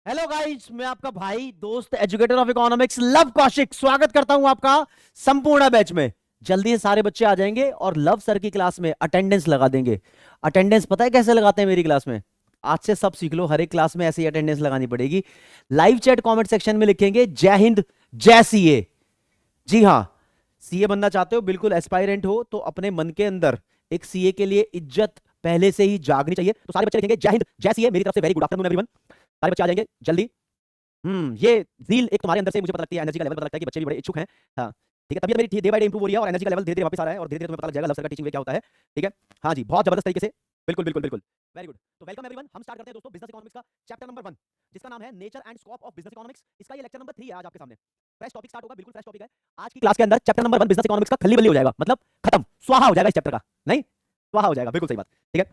Hello guys, मैं आपका भाई दोस्त educator of economics love Kaushik स्वागत करता हूं आपका संपूर्ण बैच में। जल्दी से सारे बच्चे आ जाएंगे और लव सर की क्लास में अटेंडेंस लगा देंगे। अटेंडेंस पता है कैसे लगाते हैं मेरी क्लास में? आज से सब सीख लो, हर एक क्लास में ऐसी अटेंडेंस लगानी पड़ेगी। लाइव चैट कमेंट सेक्शन में लिखेंगे जय हिंद जय सीए। जी हाँ, सीए बनना चाहते हो, बिल्कुल एस्पायरेंट हो तो अपने मन के अंदर एक सीए के लिए इज्जत पहले से ही जागनी चाहिए। तो सारे बच्चे लिखेंगे जय हिंद जय सीए मेरी तरफ से। Very good afternoon everyone. सारे बच्चे आ जाएंगे जल्दी। ये ज़ील एक तुम्हारे अंदर से मुझे पता लगती है, एनर्जी का लेवल पता लगता है कि बच्चे भी बड़े इच्छुक हैं। हाँ, ठीक है, तबीयत मेरी डे बाय डे इंप्रूव हो रही है और एनर्जी का लेवल धीरे-धीरे वापस आ रहा है और धीरे-धीरे तुम्हें पता लग जाएगा लव सर का टीचिंग वे क्या होता है। ठीक है? हाँ जी, बहुत जबरदस्त तरीके से। बिल्कुल, बिल्कुल, बिल्कुल। Very good. तो वेलकम एवरीवन, हम स्टार्ट करते हैं दोस्तों बिज़नेस इकोनॉमिक्स का चैप्टर नंबर 1, जिसका नाम है nature and scope of business economics. इसका ये लेक्चर नंबर 3 है आज आपके सामने। फ्रेश टॉपिक स्टार्ट होगा, बिल्कुल फ्रेश टॉपिक है। आज की क्लास के अंदर चैप्टर नंबर 1 बिज़नेस इकोनॉमिक्स का खल्ली-बल्ली हो जाएगा, मतलब खत्म, स्वाहा हो जाएगा इस चैप्टर का। नहीं? स्वाहा हो जाएगा, बिल्कुल सही बात। ठीक है?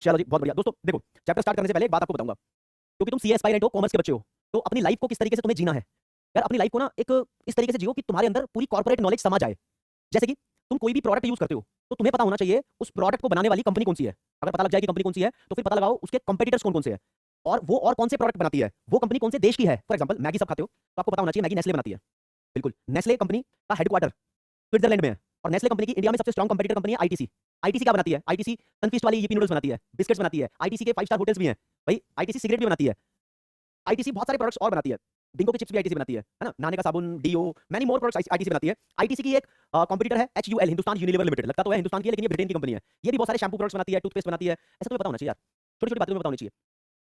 चलो जी, बहुत बढ़िया। दोस्तों देखो, चैप्टर स्टार्ट करने से पहले एक बात आपको बताऊंगा। क्योंकि तुम सीए एस्पायरेंट हो, कॉमर्स के बच्चे हो, तो अपनी लाइफ को किस तरीके से तुम्हें जीना है यार, अपनी लाइफ को ना एक इस तरीके से जियो कि तुम्हारे अंदर पूरी कॉर्पोरेट नॉलेज समा जाए। जैसे कि तुम कोई भी प्रोडक्ट यूज करते हो तो तुम्हें पता होना चाहिए उस प्रोडक्ट को बनाने वाली कंपनी कौन सी है। अगर पता लग जाए कि कंपनी कौन सी है तो फिर पता लगाओ उसके कंपेटिटर्स कौन कौन से हैं और वो और कौन से प्रोडक्ट बनाती है, वो कंपनी कौन से देश की है। फॉर एग्जांपल मैगी सब खाते हो तो आपको पता होना चाहिए मैगी नेस्ले बनाती है। बिल्कुल, नेस्ले कंपनी का हेडक्वार्टर स्विट्जरलैंड में है और नेस्ले कंपनी की इंडिया में सबसे स्ट्रॉन्ग कंपटीटर कंपनी है आईटीसी। आईटीसी क्या बनाती है? आईटीसी सनफीस्ट वाली यीपी नूडल्स बनाती है, बिस्किट्स बनाती है, आईटीसी के 5 स्टार होटल्स भी हैं भाई, आईटीसी सिगरेट भी बनाती है, आईटीसी बहुत सारे प्रोडक्ट्स और बनाती है। बिंगो की चिप्स भी आईटीसी बनाती है ना, नहाने का साबुन, deo, many more products ITC बनाती है। आईटीसी की एक कंपटीटर है एचयूएल, हिंदुस्तान यूनिलीवर लिमिटेड। लगता तो है हिंदुस्तान की है लेकिन ये ब्रिटेन की कंपनी है। ये भी बहुत सारे शैम्पू प्रोडक्ट्स बनाती है, टूथपेस्ट बनाती है। ऐसा तुम्हें पता होना चाहिए यार, छोटी छोटी बातें तुम्हें पता होनी चाहिए।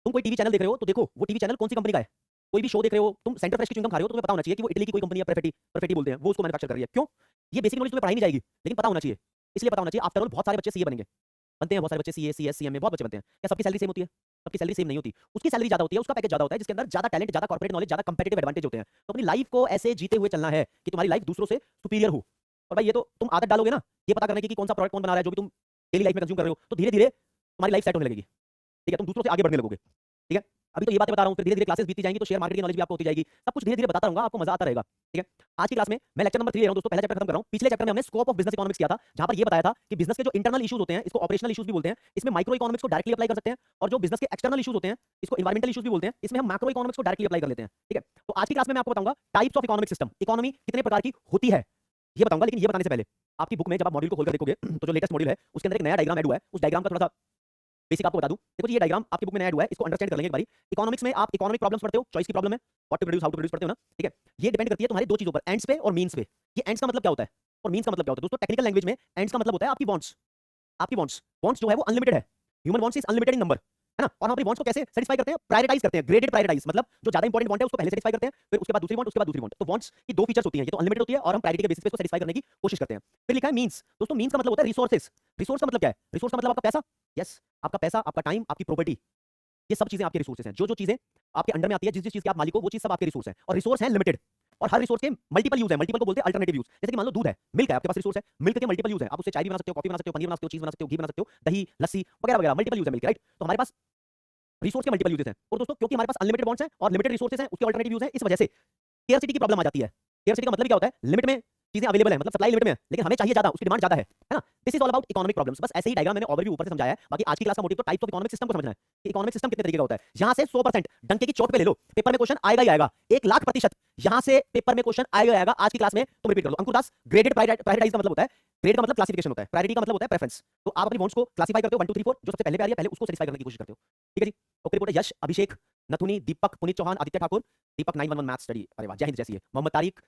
तुम कोई टीवी चैनल देख रहे हो तो देखो वो टीवी चैनल कौन सी कंपनी का है। कोई भी शो देख रहे हो, तुम सेंटर फ्रेश की च्युइंगम खा रहे हो तो तुम्हें पता होना चाहिए कि वो इटली की कोई कंपनी है, परफेटी परफेटी बोलते हैं, वो उसको मैन्युफैक्चर कर रही है। क्यों? ये बेसिक नॉलेज तुम्हें पढ़ाई नहीं जाएगी लेकिन पता होना चाहिए। इसलिए पता होना चाहिए, आफ्टर ऑल बहुत सारे बच्चे सीए बनेंगे, बनते हैं बहुत सारे बच्चे सीए सीएस सीएम में, बहुत बच्चे बनते हैं। क्या सबकी सैलरी सेम होती है? सबकी सैलरी सेम नहीं होती। उसकी सैलरी ज्यादा होती है, उसका पैकेज ज्यादा होता है, जिसके अंदर ज्यादा टैलेंट, ज्यादा कॉर्पोरेट नॉलेज, ज्यादा कंपेटिटिव एडवांटेज होते हैं। तो अपनी लाइफ को ऐसे जीते हुए चलना है कि तुम्हारी लाइफ दूसरों से सुपीरियर हो। और भाई ये तो तुम आदत डालोगे ना, ये पता करने की कि कौन सा प्रोडक्ट कौन बना रहा है जो भी तुम डेली लाइफ में कंज्यूम कर रहे हो, तो धीरे धीरे तुम्हारी लाइफ सेट होने लगेगी। ठीक है, तुम दूसरों से आगे बढ़ने लगोगे। ठीक है, अभी तो ये बातें बता रहा हूँ, फिर धीरे धीरे क्लासेस बीती जाएंगी तो शेयर मार्केट की नॉलेज भी आपको होती जाएगी। सब कुछ धीरे धीरे बताता रहूंगा, आपको मजा आता रहेगा। ठीक है, आज की क्लास में मैं लेक्चर नंबर 3 ले रहा हूं दोस्तों, पहला चैप्टर खत्म कर रहा हूं। पिछले चैप्टर में हमने स्कोप ऑफ बिजनेस इकोनॉमिक्स किया था, जहां पर ये बताया था कि बिजनेस के जो इंटरनल इश्यूज होते हैं इसको ऑपरेशनल इश्यूज भी बोलते हैं। इसमें माइक्रो इकोनॉमिक्स को डायरेक्टली अप्लाई कर सकते हैं और जो बिजनेस के एक्सटर्नल इश्यूज होते हैं इसको एनवायरमेंटल इश्यूज भी बोलते हैं। इसमें हम मैक्रो इकोनॉमिक्स को डायरेक्टली अप्लाई कर लेते हैं। ठीक है, तो आज की क्लास में मैं आपको बताऊंगा types of economic system, economy कितने प्रकार की होती है ये बताऊंगा। लेकिन ये बताने से पहले आपकी बुक में जब आप मॉड्यूल को खोलकर देखोगे तो जो लेटेस्ट मॉड्यूल है उसके अंदर एक नया डायग्राम ऐड हुआ है। उस डायग्राम का थोड़ा सा बेसिक आपको बता दूं। देखो जी, ये डायग्राम आपकी बुक में ऐड हुआ है, इसको अंडरस्टैंड कर लेंगे एक बारी। इकोनॉमिक्स में आप इकोनॉमिक प्रॉब्लम्स पढ़ते हो, चॉइस की प्रॉब्लम है, what to produce how to produce पढ़ते हो ना। ठीक है, ये डिपेंड करती है तुम्हारी दो चीजों पर, एंड्स पे और मीन्स पे। ये एंड्स का मतलब क्या होता है और मीन्स का मतलब क्या होता है? दोस्तों टेक्निकल लैंग्वेज में एंड्स का मतलब होता है आपकी वांट्स। आपकी वांट्स, वांट्स जो है वो अनलिमिटेड है। Human wants is unlimited in number, है ना। और हम अपनी वांट्स को कैसे सेटिस्फाई करते हैं? प्रायोरिटाइज करते हैं, ग्रेडेड प्रायोरिटाइज, मतलब जो ज्यादा इंपॉर्टेंट वांट है उसको पहले सेटिस्फाई करते हैं, फिर उसके बाद दूसरी वांट, उसके बाद दूसरी वांट। तो वांट्स की दो फीचर्स होती हैं, ये तो अनलिमिटेड होती है और हम प्रायोरिटी के बेसिस पे इसको सेटिस्फाई करने की कोशिश करते हैं। फिर लिखा है मीन्स। दोस्तों मीन्स का मतलब होता है रिसोर्सेज। रिसोर्स का मतलब क्या है? रिसोर्स का मतलब आपका पैसा। यस, आपका पैसा, आपका टाइम, आपकी प्रॉपर्टी, ये सब चीजें आपके रिसोर्सेज हैं। जो जो चीजें आपके अंडर में आती है, जिस जिस चीज के आप मालिक हो, वो चीज सब आपके रिसोर्स हैं। और रिसोर्स हैं लिमिटेड और हर रिसोर्स के मल्टीपल यूज है। मल्टीपल को बोलते हैं अल्टरनेटिव यूज। जैसे कि मान लो दूध है, मिल्क है, आपके पास रिसोर्स है, मिल्क के मल्टीपल यूज है। आप उससे चाय भी बना सकते हो, कॉफी बना सकते हो, पनीर बना सकते हो, चीज बना सकते हो, घी बना सकते हो, दही, लस्सी वगैरह वगैरह, मल्टीपल यूज है मिल्क, राइट। तो हमारे पास रिसोर्स के मल्टीपल यूजेस हैं। और दोस्तों क्योंकि हमारे पास अनलिमिटेड वांट्स हैं और लिमिटेड रिसोर्सेज हैं, उसके अल्टरनेटिव यूज हैं, इस वजह से स्केर्सिटी की प्रॉब्लम आ जाती है। स्केर्सिटी का मतलब क्या होता है? लिमिट में चीजें अवेलेबल है, मतलब सप्लाई लिमिट में है, लेकिन हमें चाहिए ज्यादा, उसकी डिमांड ज्यादा है ना। This is all about economic problems. बस ऐसे ही डायग्राम मैंने ओवरव्यू ऊपर से समझाया है। बाकी आज की क्लास का मोटिव तो टाइप्स ऑफ इकोनॉमिक सिस्टम को समझना है कि इकोनॉमिक सिस्टम कितने तरीके का होता है। यहां से 100% डंके की चोट पे ले लो, पेपर में क्वेश्चन आएगा ही आएगा, 1,00,000% यहां से पेपर में क्वेश्चन आएगा ही आएगा। आज की क्लास में तुम रिपीट कर लो। अंकुर दास, ग्रेडेड प्रायोरिटाइज का मतलब होता है, ग्रेड का मतलब क्लासिफिकेशन होता है, प्रायोरिटी का मतलब होता है प्रेफरेंस। तो आप अपनी वांट्स को क्लासिफाई करते हो 1 2 3 4, जो सबसे पहले पे आ रही है पहले उसको सेटिस्फाई करने की कोशिश करते हो। ठीक है जी। ओके रिपोर्ट यश, अभिषेक, नथुनी, दीपक, पुनीत चौहान, आदित्य ठाकुर, दीपक 911 मैथ स्टडी, अरे वाह, जय हिंद जैसी है, मोहम्मद तारिक,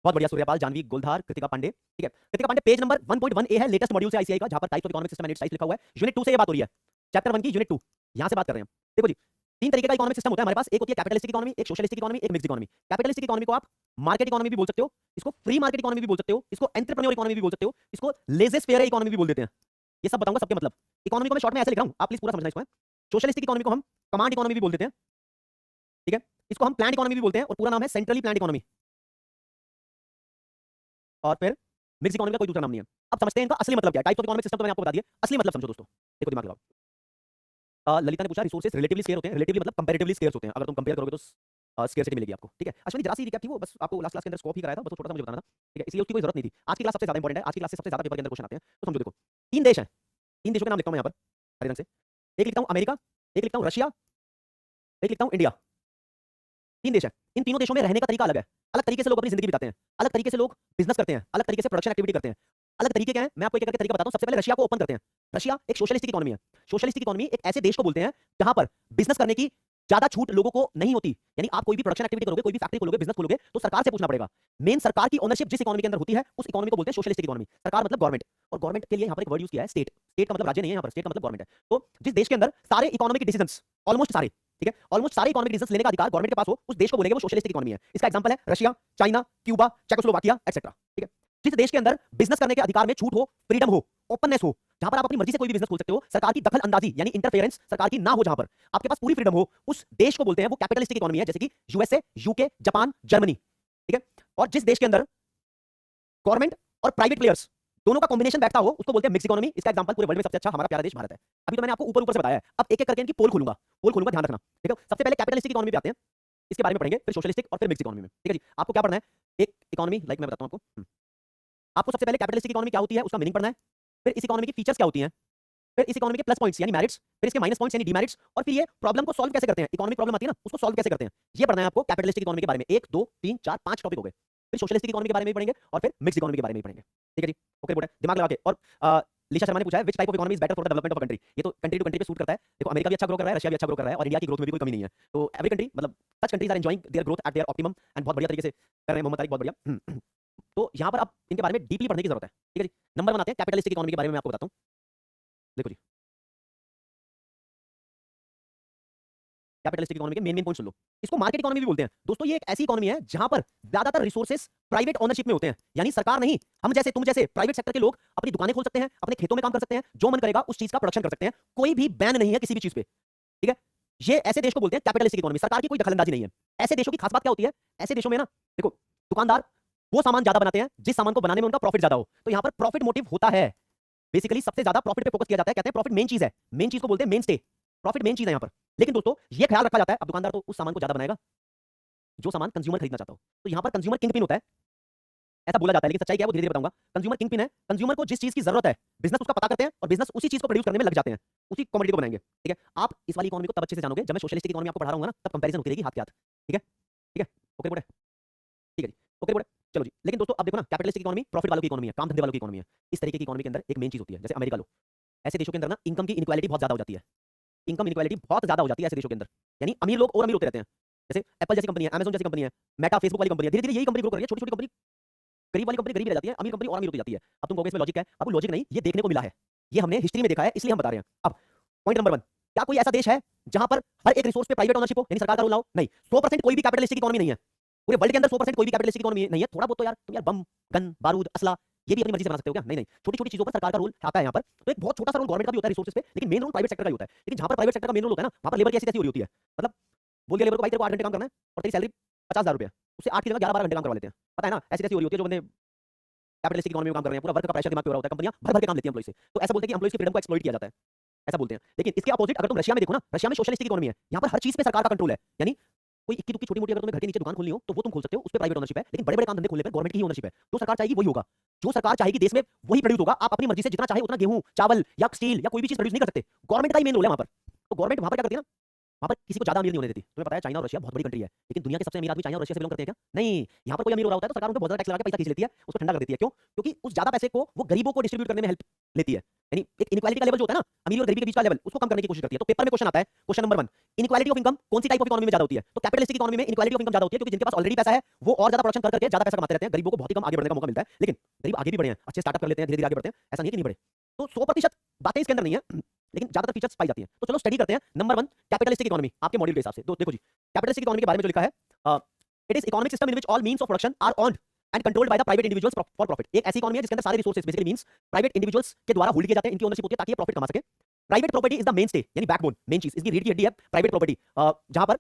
बहुत बढ़िया, सूर्यपाल, जानवी, गुलधार, कृतिका पांडे। ठीक है, कृतिका पांडे पेज नंबर 1.1 ए है, लेटेस्ट मॉड्यूल से आईसीआई का, जहां पर types of economic system and its types लिखा हुआ है। यूनिट 2 से ये बात हो रही है, चैप्टर 1 की यूनिट 2, यहां से बात कर रहे हैं। देखो जी, तीन तरीके का इकोनॉमिक सिस्टम होता है हमारे पास। एक होती है कैपिटलिस्टिक इकोनॉमी, एक सोशलिस्टिक इकोनॉमी, एक मिक्स्ड इकोनॉमी। कैपिटलिस्टिक इकोनॉमी को आप मार्केट इकोनॉमी भी बोल सकते हो, इसको फ्री मार्केट इकोनॉमी भी बोल सकते हो, इसको एंटरप्रेन्योर इकोनॉमी भी बोल सकते हो, इसको लेजेस फेयर इकोनॉमी भी बोल देते हैं। ये सब बताऊंगा सबके मतलब। इकोनॉमी को मैं शॉर्ट में ऐसे लिख रहा हूं, आप प्लीज पूरा समझना इसको। सोशलिस्टिक इकोनॉमी को हम कमांड इकोनॉमी भी बोल देते हैं। ठीक है, इसको हम प्लान्ड इकोनॉमी भी बोलते हैं और पूरा नाम है सेंट्रली प्लान्ड इकोनॉमी। और फिर मिक्स इकोनॉमी का कोई दूसरा नाम नहीं है। अब समझते हैं इनका असली मतलब क्या है। टाइप्स ऑफ इकोनॉमिक सिस्टम तो मैंने आपको बता दिया, असली मतलब समझो दोस्तों। देखो दिमाग लगाओ। ललिता ने पूछा रिसोर्सेज रिलेटिवली स्केयर होते हैं, रिलेटिवली मतलब कंपैरेटिवली स्केर्स होते हैं। अगर तुम कंपेयर करोगे तो स्केर्सिटी मिलेगी आपको। ठीक है, अश्विनी जरा सी रिकैप थी वो, बस आपको लास्ट क्लास के अंदर स्कोप ही कराया था, बस थोड़ा सा मुझे बताना था। ठीक है, इसलिए उसकी कोई जरूरत नहीं थी। आज की क्लास सबसे ज्यादा इंपॉर्टेंट है, आज की क्लास से सबसे ज्यादा पेपर के अंदर क्वेश्चन आते हैं। तो समझो, देखो तीन देश हैं, तीन देशों के नाम लिखता हूं मैं यहाँ पर हरे रंग से। एक लिखता हूं अमेरिका, एक लिखता हूं रशिया, एक लिखता हूं इंडिया। तीन देश है, इन तीनों देशों में रहने का तरीका अलग है, अलग तरीके से लोग अपनी जिंदगी बिताते हैं, अलग तरीके से लोग बिजनेस करते हैं, अलग तरीके से प्रोडक्शन एक्टिविटी करते हैं। अलग तरीके क्या है, मैं आपको एक एक करके तरीका बताता हूं। सबसे पहले रशिया को ओपन करते हैं। रशिया एक सोशलिस्टिक इकोनॉमी है। सोशलिस्टिक इकोनॉमी एक ऐसे देश को बोलते हैं जहां पर बिजनेस करने की ज्यादा छूट लोगों को नहीं होती। यानी आप कोई भी प्रोडक्शन एक्टिविटी करोगे, कोई भी फैक्ट्री खोलोगे, बिजनेस खोलोगे, तो सरकार से पूछना पड़ेगा। मेन सरकार की ओनरशिप जिस इकोनॉमी के अंदर होती है, उस इकोनॉमी को बोलते हैं सोशलिस्टिक इकोनॉमी। सरकार मतलब गवर्नमेंट, और गवर्नमेंट के लिए यहां पर एक वर्ड यूज किया है स्टेट। स्टेट का मतलब राज्य नहीं है, यहां पर स्टेट का मतलब गवर्नमेंट है। तो जिस देश के अंदर सारे इकोनॉमिक डिसीजंस, ऑलमोस्ट सारे, ठीक है, ऑलमोस्ट सारे इकोनॉमिक डिसीजंस लेने का अधिकार गवर्नमेंट के पास हो, उस देश को बोलेंगे वो सोशलिस्टिक इकोनॉमी है। इसका एग्जांपल है Russia, China, Cuba, Czechoslovakia etcetera. ठीक है, जिस देश के अंदर बिजनेस करने के अधिकार में छूट हो, फ्रीडम हो, ओपननेस हो, जहां पर आप अपनी मर्जी से कोई भी बिजनेस खोल सकते हो, सरकार की दखल अंदाजी यानी इंटरफेरेंस सरकार की ना हो, जहां पर आपके पास पूरी फ्रीडम हो, उस देश को बोलते हैं वो कैपिटलिस्टिक इकोनॉमी है। जैसे कि यूएसए, यूके, जापान, जर्मनी। ठीक है, और जिस देश के अंदर गवर्नमेंट और प्राइवेट प्लेयर्स दोनों का कॉम्बिनेशन बैठता हो, उसको बोलते हैं मिक्स इकोनॉमी। इसका एग्जांपल पूरे वर्ल्ड में सबसे अच्छा हमारा प्यारा देश भारत है। अभी तो मैंने आपको ऊपर ऊपर से बताया है, अब एक एक करके इनकी पोल खोलूंगा, ध्यान रखना। ठीक है, सबसे पहले कैपिटलिस्टिक इकोनॉमी पे आते हैं, इसके बारे में पढ़ेंगे, फिर सोशलिस्टिक और फिर मिक्स इकोनॉमी में। ठीक है जी, आपको क्या पढ़ना है? एक इकोनॉमी लाइक मैं बताता हूं आपको। आपको सबसे पहले कैपिटलिस्टिक इकोनॉमी क्या होती है उसका मीनिंग पढ़ना है, फिर इस इकोनॉमी की फीचर्स क्या होती हैं, फिर इस इकोनॉमी के प्लस पॉइंट्स यानी मेरिट्स, फिर इसके माइनस पॉइंट्स यानी डिमेरिट्स, और फिर ये प्रॉब्लम को सॉल्व कैसे करते हैं। इकोनॉमिक प्रॉब्लम आती है ना, उसको सॉल्व कैसे करते हैं, ये पढ़ना है आपको कैपिटलिस्टिक इकोनॉमी के बारे में। 1 2 3 4 5 टॉपिक हो गए। फिर सोशलिस्टिक इकोनॉमी के बारे में भी पढ़ेंगे और फिर मिक्स इकोनॉमी के बारे में भी पढ़ेंगे। ठीक है जी, ओके बोल दिमाग लगा के। और लिशा शर्मा ने पूछा है which type of economy is better for the development of country. ये तो कंट्री टू कंट्री पे सूट करता है। देखो अमेरिका भी अच्छा ग्रो कर रहा है, रशिया भी अच्छा ग्रो कर रहा है, और इंडिया की ग्रोथ में भी कोई कमी नहीं है। तो एवरी कंट्री मतलब such countries are enjoying their growth at their optimum and बहुत बढ़िया तरीके से कर रहे हैं। मोहम्मद तारिक बहुत बढ़िया। तो यहाँ पर आप इनके बारे में डीपली पढ़ने की जरूरत है। ठीक है जी, नंबर 1 आते हैं कैपिटलिस्टिक इकोनॉमी के बारे में मैं आपको बताता हूँ। देखो जी, कैपिटलिस्टिक इकोनॉमी के मेन पॉइंट सुन लो। इसको मार्केट इकोनॉमी भी बोलते हैं दोस्तों। ये एक ऐसी इकोनॉमी है जहां पर ज्यादातर रिसोर्सेज प्राइवेट ओनरशिप में होते हैं, यानी सरकार नहीं, हम जैसे तुम जैसे प्राइवेट सेक्टर के लोग अपनी दुकानें खोल सकते हैं, अपने खेतों में काम कर सकते हैं, जो मन करेगा उस चीज का प्रोडक्शन कर सकते हैं, कोई भी बैन नहीं है किसी भी चीज पे। ठीक है, ये ऐसे देश को बोलते हैं कैपिटलिस्टिक इकोनॉमी। सरकार की कोई दखलंदाजी नहीं है। ऐसे देशों की खास बात क्या होती है, ऐसे देशों में ना देखो दुकानदार वो सामान ज्यादा बनाते हैं जिस सामान को बनाने में उनका प्रॉफिट ज्यादा हो, तो यहां पर प्रॉफिट मोटिव होता है। बेसिकली सबसे ज्यादा प्रॉफिट पे फोकस किया जाता है। कहते हैं प्रॉफिट मेन चीज है, मेन चीज को बोलते हैं मेन स्टे। प्रॉफिट मेन चीज है यहां पर। लेकिन दोस्तों ये ख्याल रखा जाता है अब दुकानदार तो उस सामान को ज्यादा बनाएगा जो सामान कंज्यूमर खरीदना चाहता हो। तो यहां पर कंज्यूमर किंग पिन होता है, ऐसा बोला जाता है, लेकिन सच्चाई क्या है वो धीरे धीरे बताऊंगा। कंज्यूमर किंग पिन है, कंज्यूमर को जिस चीज की जरूरत है बिजनेस उसका पता करते हैं और बिजनेस उसी चीज को प्रोड्यूस करने में लग जाते हैं, उसी कमोडिटी को बनाएंगे। ठीक है, आप इस वाली इकोनॉमी को तब अच्छे से जानोगे जब मैं सोशलिस्टिक इकोनॉमी आपको पढ़ा रहा हूं ना, तब कंपैरिजन होती रहेगी हाथ के हाथ। ठीक है, ठीक है, ओके बोले, ठीक है जी, ओके बोले, चलो जी। लेकिन दोस्तों अब देखो ना, कैपिटलिस्टिक इकोनॉमी प्रॉफिट वालों की इकोनॉमी है, काम धंधे वालों की इकोनॉमी है। इस तरीके की इकोनॉमी के अंदर एक मेन चीज होती है, जैसे अमेरिका लो, ऐसे देशों के अंदर ना इनकम की इनक्वालिटी बहुत ज्यादा हो जाती है। इनकम इनक्वालिटी बहुत ज्यादा हो जाती है ऐसे देशों के अंदर, यानी अमीर लोग और अमीर होते रहते हैं। जैसे एप्पल जैसी कंपनी है, अमेज़न जैसी कंपनी है, मेटा फेसबुक वाली कंपनी है, धीरे धीरे यही कंपनी ग्रो कर रही है। छोटी छोटी कंपनी, गरीब वाली कंपनी गरीब रह जाती है, अमीर कंपनी और अमीर होती जाती है। अब तुम कहोगे इसमें लॉजिक है, अब लॉजिक नहीं, ये देखने को मिला है, ये हमने हिस्ट्री में देखा है, इसलिए हम बता रहे हैं। अब पॉइंट नंबर 1, क्या कोई ऐसा देश है जहां पर हर एक रिसोर्स पे प्राइवेट ओनरशिप हो, यानी सरकार का रूल ना हो? नहीं। 100% कोई भी कैपिटलिस्टिक इकोनॉमी नहीं है पूरे वर्ल्ड के अंदर। 100% कोई भी कैपिटलिस्टिक इकोनॉमी नहीं है। थोड़ा बहुत तो यार तुम यार बम, गन, बारूद, असला ये भी अपनी मर्जी से बना सकते हो क्या? नहीं नहीं, छोटी छोटी चीजों पर सरकार का रूल आता है यहाँ पर। तो एक बहुत छोटा सा रोल गवर्नमेंट का भी होता है रिसोर्सेज पे, लेकिन मेन रोल प्राइवेट सेक्टर का ही होता है। लेकिन जहां पर प्राइवेट सेक्टर का मेन रोल होता है ना, वहां पर लेबर की ऐसी तैसी हो रही होती है। मतलब बोल दिया लेबर को भाई तेरे को 8 घंटे काम करना है और तेरी सैलरी 50,000 रुपए, उससे 8 की जगह 11-12 घंटे काम करवा लेते हैं। पता है ना, ऐसी तैसी हो रही होती है। जो बंदे कैपिटलिस्टिक इकोनॉमी में काम कर रहे हैं, पूरा वर्क का प्रेशर दिमाग पे हो रहा होता है, कंपनियां भर भर के काम लेती हैं एम्प्लॉय से, तो ऐसा बोलते हैं कि एम्प्लॉयज की फ्रीडम को एक्सप्लॉइट किया जाता है, ऐसा बोलते हैं। लेकिन इसके अपोजिट अगर तुम रशिया में देखो ना, रशिया में सोशलिस्टिक इकोनॉमी है, यहाँ पर हर चीज पे सरकार का कंट्रोल है। यानी कोई इक्की दुक्की छोटी मोटी अगर तुम्हें घर के नीचे दुकान खोलनी हो तो वो तुम खोल सकते हो, उस पे प्राइवेट ओनरशिप है। लेकिन बड़े बड़े काम धंधे खोलने पर गवर्नमेंट की ही ओनरशिप है। जो सरकार चाहेगी वही होगा, जो सरकार चाहेगी देश में वही प्रोड्यूस होगा। आप अपनी मर्जी से जितना चाहे उतना गेहूं, चावल या स्टील या कोई भी चीज प्रोड्यूस नहीं कर सकते, गवर्नमेंट का ही मेन रोल है वहां पर। तो गवर्नमेंट वहां पर क्या करती है ना, वहां पर किसी को ज्यादा अमीर नहीं होने देती। तुम्हें पता है चाइना और रशिया बहुत बड़ी कंट्री है, लेकिन दुनिया के सबसे अमीर आदमी चाइना और रशिया से बिलोंग करते हैं क्या? नहीं, यहाँ पर कोई अमीर हो रहा होता है तो सरकार उनको बहुत ज्यादा टैक्स लगा के पैसा खींच लेती है, उसको ठंडा कर देती है। क्यों? क्योंकि उस ज्यादा पैसे को वो गरीबों को डिस्ट्रीब्यूट करने में हेल्प लेती है। यानी एक इनक्वालिटी का लेवल जो होता है ना, अमीर और गरीबी के बीच का लेवल, उसको कम करने की कोशिश करती है। तो पेपर में क्वेश्चन आता है, question number 1, inequality of income कौन सी टाइप ऑफ इकोनॉमी में ज्यादा होती है? तो कैपिटलिस्टिक इकोनॉमी में इनक्वालिटी ऑफ इनकम ज्यादा होती है, क्योंकि जिनके पास ऑलरेडी पैसा है वो और ज्यादा प्रोडक्शन करके ज्यादा पैसा कमाते रहते हैं, गरीबों को बहुत ही कम आगे बढ़ने का मौका मिलता है। लेकिन गरीब आगे भी बढ़े हैं, अच्छे स्टार्टअप कर लेते हैं, धीरे धीरे आगे बढ़ते हैं, ऐसा नहीं है कि नहीं बढ़े। तो 100% बातें इसके अंदर नहीं है, लेकिन ज्यादातर फीचर्स पाई जाती हैं। तो चलो स्टडी करते हैं। नंबर 1 कैपिटलिस्टिक इकोनॉमी आपके मॉड्यूल के हिसाब से। तो देखो जी, कैपिटलिस्टिक इकोनॉमी के बारे में जो लिखा है, it is economic system in which all means of production are owned and controlled by the private individuals for profit. एक ऐसी इकोनॉमी है जिसके अंदर सारे resources basically means private individuals के द्वारा होल्ड किए जाते हैं, इनकी ओनरशिप होती है ताकि ये प्रॉफिट कमा सके। Private property is the main stay, यानी बैकबोन, मेन चीज, इसकी रीढ़ की हड्डी है प्राइवेट प्रॉपर्टी, जहां पर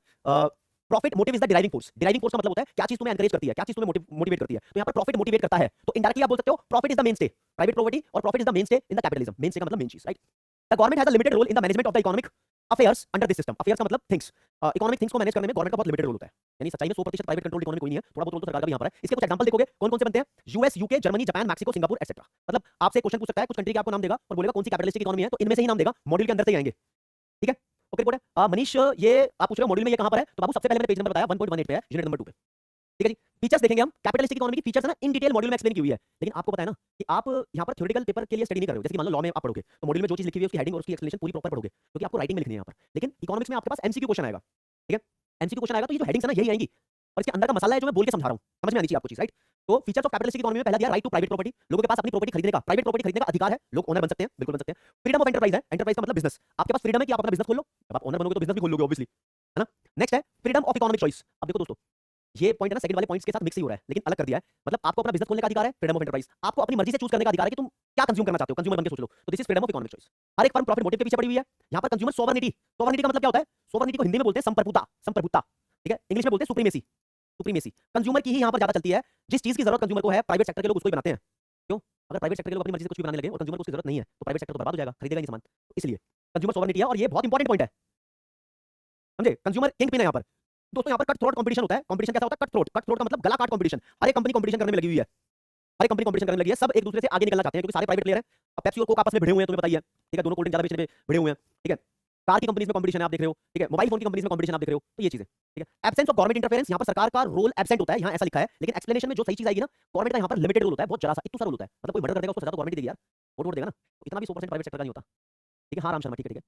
profit motive is the driving force. Driving force का मतलब होता है क्या चीज तुम्हें एनकरेज करती है, क्या चीज तुम्हें मोटिवेट करती है। तो यहां पर प्रॉफिट मोटिवेट करता है, तो इनडायरेक्टली आप बोल सकते हो profit is the mainstay, private property और profit is the mainstay in the capitalism. Mainstay का मतलब मेन चीज, right. The government has a limited role in the management of the economic affairs under this system. Affairs का मतलब things, economic things को manage करने में government का बहुत लिमिटेड रोल होता है। यानी सच्चाई में 100% प्राइवेट कंट्रोल इकोनॉमी कोई नहीं है, थोड़ा बहुत रोल तो सरकार का भी यहां पर है। इसके कुछ एग्जांपल देखोगे कौन कौन से बनते हैं, US, UK, Germany, Japan, Mexico, Singapore etcetera. मतलब आपसे क्वेश्चन पूछ सकता है, कुछ कंट्री के आपको नाम देगा और बोलेगा कौन सी कैपिटलिस्टिक इकोनॉमी है, तो इनमें से ही नाम देगा, मॉड्यूल के अंदर से ही आएंगे। ठीक है, ओके रिपोर्ट है। मनीष, ये आप पूछ रहे हो मॉड्यूल में ये कहां पर है, तो बाबू सबसे पहले मैंने पेज नंबर बताया 1.18 पे है, यूनिट नंबर 2 पे। ठीक है जी। फीचर्स देखेंगे हम, कैपिटलिस्टिक इकोनॉमी की फीचर्स है ना, इन डिटेल मॉड्यूल में एक्सप्लेन की हुई है। लेकिन आपको पता है ना कि आप यहां पर थ्योरेटिकल पेपर के लिए स्टडी नहीं कर रहे हो। जैसे कि मान लो लॉ में आप पढ़ोगे तो मॉड्यूल में जो चीज लिखी हुई है उसकी हेडिंग और उसकी एक्सप्लेनेशन पूरी प्रॉपर पढ़ोगे, क्योंकि आपको राइटिंग में लिखनी है यहां पर। लेकिन इकोनॉमिक्स में आपके पास एमसीक्यू क्वेश्चन आएगा। ठीक है, एमसीक्यू क्वेश्चन आएगा तो ये जो हेडिंग्स है ना यही आएंगी, और इसके अंदर का मसाला है जो मैं बोल के समझा रहा हूं, समझ में आनी चाहिए आपको चीज, राइट। तो फीचर्स ऑफ कैपिटलिस्टिक इकोनॉमी में पहला दिया राइट टू प्राइवेट प्रॉपर्टी, लोगों के पास अपनी प्रॉपर्टी खरीदने का, प्राइवेट प्रॉपर्टी खरीदने का अधिकार है, लोग ओनर बन सकते हैं, बिल्कुल बन सकते हैं। फ्रीडम ऑफ एंटरप्राइज है, एंटरप्राइज का मतलब बिजनेस, आपके पास फ्रीडम है कि आप अपना बिजनेस खोल लो, जब आप ओनर बनोगे तो बिजनेस भी खोल लोगे ऑब्वियसली, है ना। नेक्स्ट है फ्रीडम ऑफ इकोनॉमिक चॉइस। अब देखो दोस्तों, ये पॉइंट है ना सेकंड वाले पॉइंट्स के साथ मिक्स ही हो रहा है, लेकिन अलग कर दिया है। मतलब आपको अपना बिजनेस खोलने का अधिकार है, फ्रीडम ऑफ एंटरप्राइज, आपको अपनी मर्जी से चूज करने का अधिकार है कि तुम क्या कंज्यूम करना चाहते हो, कंज्यूमर बन के सोच लो, तो this is freedom of economic choice. हर एक फर्म प्रॉफिट मोटिव के पीछे पड़ी हुई है। यहाँ पर कंज्यूमर सोवरेनिटी, सोवरेनिटी का मतलब क्या होता है, सोवरेनिटी को हिंदी में बोलते हैं संप्रभुता, संप्रभुता, ठीक है, इंग्लिश में बोलते हैं सुप्रीमेसी, सुप्रीमेसी। कंज्यूमर की ही यहाँ पर ज्यादा चलती है, जिस चीज की जरूरत कंज्यूमर को है प्राइवेट सेक्टर के लोग उसको ही बनाते हैं। क्यों? अगर प्राइवेट सेक्टर के लोग अपनी मर्जी से कुछ भी बनाने लगे और कंज्यूमर को उसकी जरूरत नहीं है तो प्राइवेट सेक्टर तो बर्बाद हो जाएगा, खरीदेगा नहीं सामान, तो इसलिए कंज्यूमर सोवरेनिटी है, और ये बहुत इंपॉर्टेंट पॉइंट है, समझे। कंज्यूमर किंग पिन है यहाँ पर दोस्तों। यहाँ पर कट थ्रोट कंपटीशन होता है। कंपटीशन कैसा होता है, कट थ्रोट, कट थ्रोट का मतलब गला काट कंपटीशन। हर एक कंपनी कंपटीशन करने में लगी हुई है, हर एक कंपनी कंपटीशन करने में लगी है, सब एक दूसरे से आगे निकलना चाहते हैं क्योंकि सारे प्राइवेट प्लेयर हैं। अब पेप्सी और कोक आपस में भिड़े हुए हैं, तुम्हें पता ही है, ठीक है, दोनों कोल्ड ड्रिंक ज्यादा बेचने में भिड़े हुए हैं, ठीक है। कार की कंपनीज में कंपटीशन है, आप देख रहे हो, ठीक है, मोबाइल फोन की कंपनीज में कंपटीशन आप देख रहे हो, तो ये चीज है, ठीक है। एब्सेंस ऑफ गवर्नमेंट इंटरफेरेंस, यहाँ पर सरकार का रोल एब्सेंट होता है, यहाँ ऐसा लिखा है, लेकिन एक्सप्लेनेशन में जो सही चीज आएगी ना, गवर्नमेंट का यहाँ पर लिमिटेड रोल होता है, बहुत जरा सा, इतना सा रोल होता है। मतलब कोई मर्डर कर देगा उसको सजा तो गवर्नमेंट ही देगी यार, वोट वोट देगा ना, तो इतना भी 100% प्राइवेट सेक्टर का नहीं होता, ठीक है। हाँ राम शर्मा, ठीक है, ठीक है,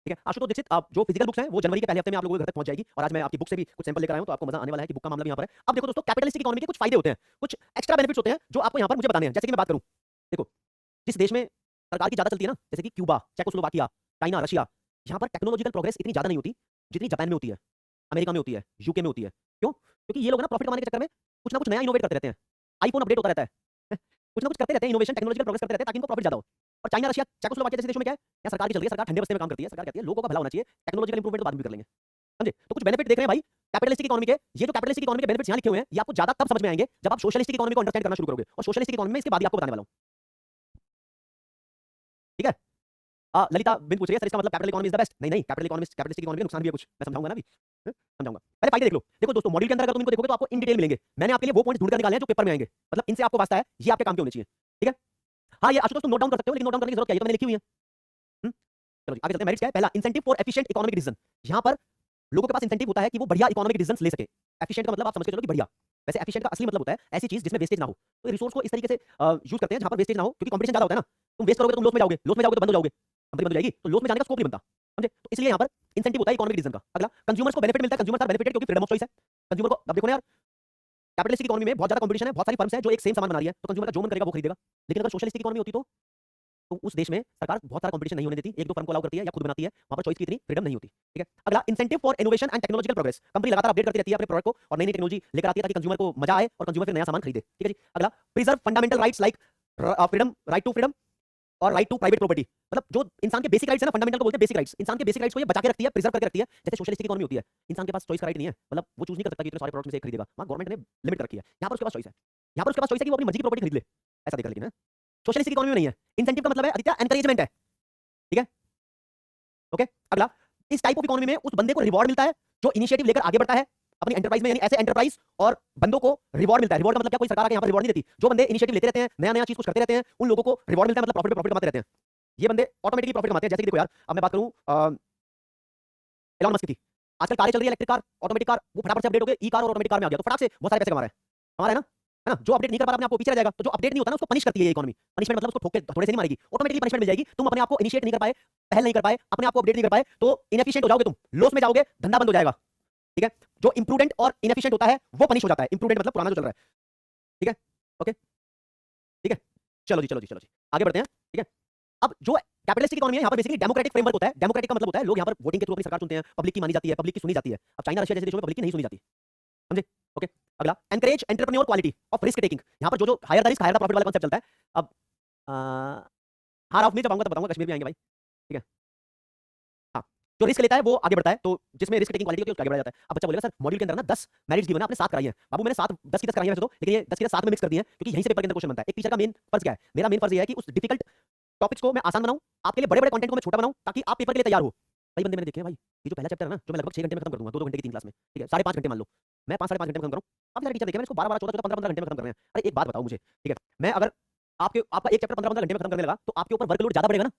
ठीक है। आशुतोष दीक्षित, आप जो फिजिकल बुक्स हैं वो जनवरी के पहले हफ्ते में आप लोगों के घर तक पहुंच जाएगी, और आज मैं आपकी बुक से भी कुछ सैंपल लेकर आया हूं, तो आपको मजा आने वाला है कि बुक का मामला भी यहाँ पर है। अब देखो दोस्तों, कैपिटलिस्टिक इकोनॉमी के कुछ फायदे होते हैं, कुछ एक्स्ट्रा बेनिफिट्स होते हैं जो आपको यहाँ पर मुझे बताने हैं। जैसे कि मैं बात करूं, देखो, जिस देश में सरकार की ज्यादा चलती है ना, जैसे कि क्यूबा, चेकोस्लोवाकिया, चाइना, रशिया, यहाँ पर टेक्नोलॉजिकल प्रोग्रेस इतनी ज्यादा नहीं होती जितनी जापान में होती है, अमेरिका में होती है, यूके में होती है। क्यों? क्योंकि ये लोग ना प्रॉफिट कमाने के चक्कर में कुछ ना कुछ नया इनोवेट करते रहते हैं, आईफोन अपडेट होता रहता है, कुछ ना कुछ करते रहते हैं, इनोवेशन, टेक्नोलॉजिकल प्रोग्रेस करते रहते हैं ताकि इनको प्रॉफिट ज्यादा हो। और चाइना, रशिया, चेकोस्लोवाकिया जैसे देशों में क्या है, यहाँ सरकार की चल रही है, सरकार ठंडे बस्ते में काम करती है, सरकार कहती है लोगों का भला होना चाहिए, टेक्नोलॉजिकल इंप्रूवमेंट तो बाद में भी कर लेंगे, समझे। तो कुछ बेनिफिट देख रहे हैं भाई कैपिटलिस्टिक इकोनॉमी के। ये जो कैपिटलिस्टिक इकोनॉमी के बेनिफिट्स यहाँ लिखे हुए हैं, ये आपको ज्यादा तब समझ में आएंगे जब आप सोशलिस्टिक इकोनॉमी को अंडरस्टैंड करना शुरू करोगे, और सोशलिस्टिक इकोनॉमी में इसके बाद ही आपको बताने वाला हूं, ठीक है। ललिता बिन पूछ रही है सर इसका मतलब capital economy is the best. नहीं नहीं, कैपिटल इकोनॉमी, कैपिटलिस्टिक इकोनॉमी में नुकसान भी है कुछ, मैं समझाऊंगा ना अभी, समझाऊंगा। पहले फायदे देख लो। देखो दोस्तों, मॉड्यूल के अंदर अगर तुम इनको देखोगे तो आपको इन डिटेल मिलेंगे। मैंने आपके लिए वो पॉइंट ढूंढ कर निकाले हैं जो पेपर में आएंगे, मतलब इनसे आपको वास्ता है, ये आपके काम के होने चाहिए, ठीक है। हाँ, ये आशुतोष तुम नोट डाउन कर सकते हो, लेकिन नोट डाउन करने की जरूरत क्या है, ये तो मैंने लिखी हुई है। चलो जी आगे चलते हैं। मेरिट्स क्या है, पहला incentive for efficient economic decision. यहाँ पर लोगों के पास इंसेंटिव होता है कि वो बढ़िया इकोनॉमिक डिसीजंस ले सके। एफिशिएंट का मतलब आप समझ के चलो कि बढ़िया, वैसे एफिशिएंट का असली मतलब होता है ऐसी चीज जिसमें वेस्टेज ना हो। तो रिसोर्स को इस तरीके से यूज करते हैं जहां पर वेस्टेज ना हो, क्योंकि कंपटीशन ज्यादा होता है ना, तुम वेस्ट करोगे तो तुम लॉस में जाओगे, लॉस में जाओगे तो बंद हो जाओगे, कंपनी बंद हो जाएगी, तो लॉस में जाने का स्कोप नहीं बनता, समझे। तो इसलिए यहाँ पर इंसेंटिव होता है इकोनॉमिक डिसीजन का। अगला, कंज्यूमर्स को बेनिफिट मिलता है, कंज्यूमर्स आर बेनिफिटेड क्योंकि फ्रीडम ऑफ चॉइस है कंज्यूमर को। अब देखो ना यार, कैपिटलिस्टिक इकोनॉमी में बहुत ज्यादा कंपटीशन है, बहुत सारी फर्म्स हैं जो एक सेम सामान बना रही है, तो कंज्यूमर का जो मन करेगा वो खरीदेगा। लेकिन अगर सोशलिस्टिक इकोनॉमी होती तो उस देश में सरकार बहुत सारा कंपटीशन नहीं होने देती, एक दो फर्म को अलाउ करती है या खुद बनाती है, वहां पर चॉइस की इतनी फ्रीडम नहीं होती, ठीक है। अगला, incentive for innovation and technological progress. Company लगातार अपडेट करती रहती है अपने प्रोडक्ट को और नई नई टेक्नोलॉजी लेकर आती है ताकि कंज्यूमर को मजा आए और कंज्यूमर फिर नया सामान खरीदे, ठीक है जी। अगला, preserve fundamental rights like freedom, right to freedom और राइट टू प्राइवेट प्रॉपर्टी। मतलब जो इंसान के बेसिक राइट्स है ना, फंडामेंटल को बोलते हैं बेसिक राइट्स, इंसान के बेसिक राइट्स को ये बचा के रखती है, प्रिजर्व करके रखती है। जैसे सोशलिस्टिक इकोनॉमी होती है, इंसान के पास चॉइस का राइट नहीं है, मतलब वो चूज नहीं कर सकता कि इतने सारे प्रोडक्ट्स में से एक खरीदेगा, वहां गवर्नमेंट ने लिमिट रखी है। यहाँ पर उसके पास चॉइस है, यहाँ पर उसके पास चॉइस है कि वो अपनी मर्जी की प्रॉपर्टी खरीद ले, ऐसा देखा। लेकिन सोशलिस्टिक इकोनॉमी में नहीं है। इंसेंटिव का मतलब है आदित्य एनकरेजमेंट है, ठीक है, ओके। अगला, इस टाइप ऑफ इकोनॉमी में उस बंदे को रिवॉर्ड मिलता है जो इनिशिएटिव लेकर आगे बढ़ता है अपनी एंटरप्राइज में, यानी ऐसे एंटरप्राइज और बंदों को रिवॉर्ड मिलता है। रिवॉर्ड का मतलब क्या, कोई सरकार आके यहाँ पर रिवॉर्ड नहीं देती, जो बंदे इनिशिएटिव लेते रहते हैं, नया नया चीज कुछ करते रहते हैं, उन लोगों को रिवॉर्ड मिलता है, मतलब प्रॉफिट पे प्रॉफिट कमाते रहते हैं। ये बंदे ऑटोमेटिकली प्रॉफिट कमाते हैं। जैसे कि देखो यार, अब मैं बात करूं एलॉन मस्क की, आजकल कारें चल रही है, इलेक्ट्रिक कार, ऑटोमेटिक कार, वो फटाफट से अपडेट हो गए, ई कार और ऑटोमेटिक कार में आ गया, तो फटाफट से बहुत सारे पैसे कमा रहा है, हमारा है ना। जो अपडेट नहीं कर पा रहा अपने आप को पीछे रह जाएगा। तो जो अपडेट नहीं होता ना उसको पनिश करती है ये इकोनॉमी। पनिशमेंट मतलब उसको ठोक के थोड़े से नहीं मारेगी, ऑटोमेटिकली पनिशमेंट मिल जाएगी। तुम अपने आप को इनिशिएट नहीं कर पाए, पहल नहीं कर पाए, अपने आप को अपडेट नहीं कर पाए, तो इनएफिशिएंट हो जाओगे, तुम लॉस में जाओगे, धंधा बंद हो जाएगा, ठीक है। जो इंप्रूडेंट और इनएफिशिएंट होता है वो पनिश हो जाता है। इंप्रूडेंट मतलब पुराना जो चल रहा है, ठीक है, ओके, ठीक है। चलो जी, चलो जी, चलो जी, आगे बढ़ते हैं, ठीक है। अब जो कैपिटलिस्टिक इकोनॉमी है, यहाँ पर बेसिकली डेमोक्रेटिक फ्रेमवर्क होता है। डेमोक्रेटिक का मतलब होता है लोग यहाँ पर वोटिंग के थ्रू अपनी सरकार चुनते हैं, पब्लिक की मानी जाती है, पब्लिक की सुनी जाती है। अब चाइना, रशिया जैसे देशों में पब्लिक की नहीं सुनी जाती, समझे, ओके। अगला, encourage entrepreneur quality of risk taking. यहाँ पर जो higher the risk higher the profit वाला कांसेप्ट चलता है। अब हार ऑफ में जब आऊंगा तब बताऊंगा, कश्मीर भी आएंगे भाई, ठीक है। हाँ, जो रिस्क लेता है वो आगे बढ़ता है, तो जिसमें रिस्क टेकिंग क्वालिटी होती है उसको आगे बढ़ा जाता है। अब बच्चा बोलेगा सर मॉड्यूल के अंदर ना 10 मैरिट्स गिवन है, आपने 7 कराई है। बाबू मैंने 7 10 की 10 कराई है वैसे तो, लेकिन ये 10 की 10 7 में मिक्स कर दी है क्योंकि यहीं से पेपर के अंदर क्वेश्चन बनता है। एक टीचर का मेन फर्ज क्या है, मेरा मेन फर्ज ये है कि उस डिफिकल्ट टॉपिक्स को मैं आसान बनाऊं, आपके लिए बड़े बड़े कंटेंट को मैं छोटा बनाऊं, ताकि आप पेपर के लिए तैयार हो। कई बंदे मैंने देखे हैं भाई, ये जो पहला चैप्टर है ना, जो मैं लगभग 6 घंटे में खत्म कर दूंगा, 2 घंटे की 3 क्लास में, ठीक है, 5.5 घंटे मान लो, मैं 5 5.5 घंटे में खत्म करूं। अब सारे टीचर देखे मैंने इसको 12 12 14 14 15 15 घंटे में खत्म कर रहे हैं। अरे एक बात बताओ मुझे, ठीक है, मैं अगर आपका एक चैप्टर 15 15 घंटे में खत्म करने लगा तो आपके ऊपर वर्कलोड ज्यादा बढ़ेगा ना।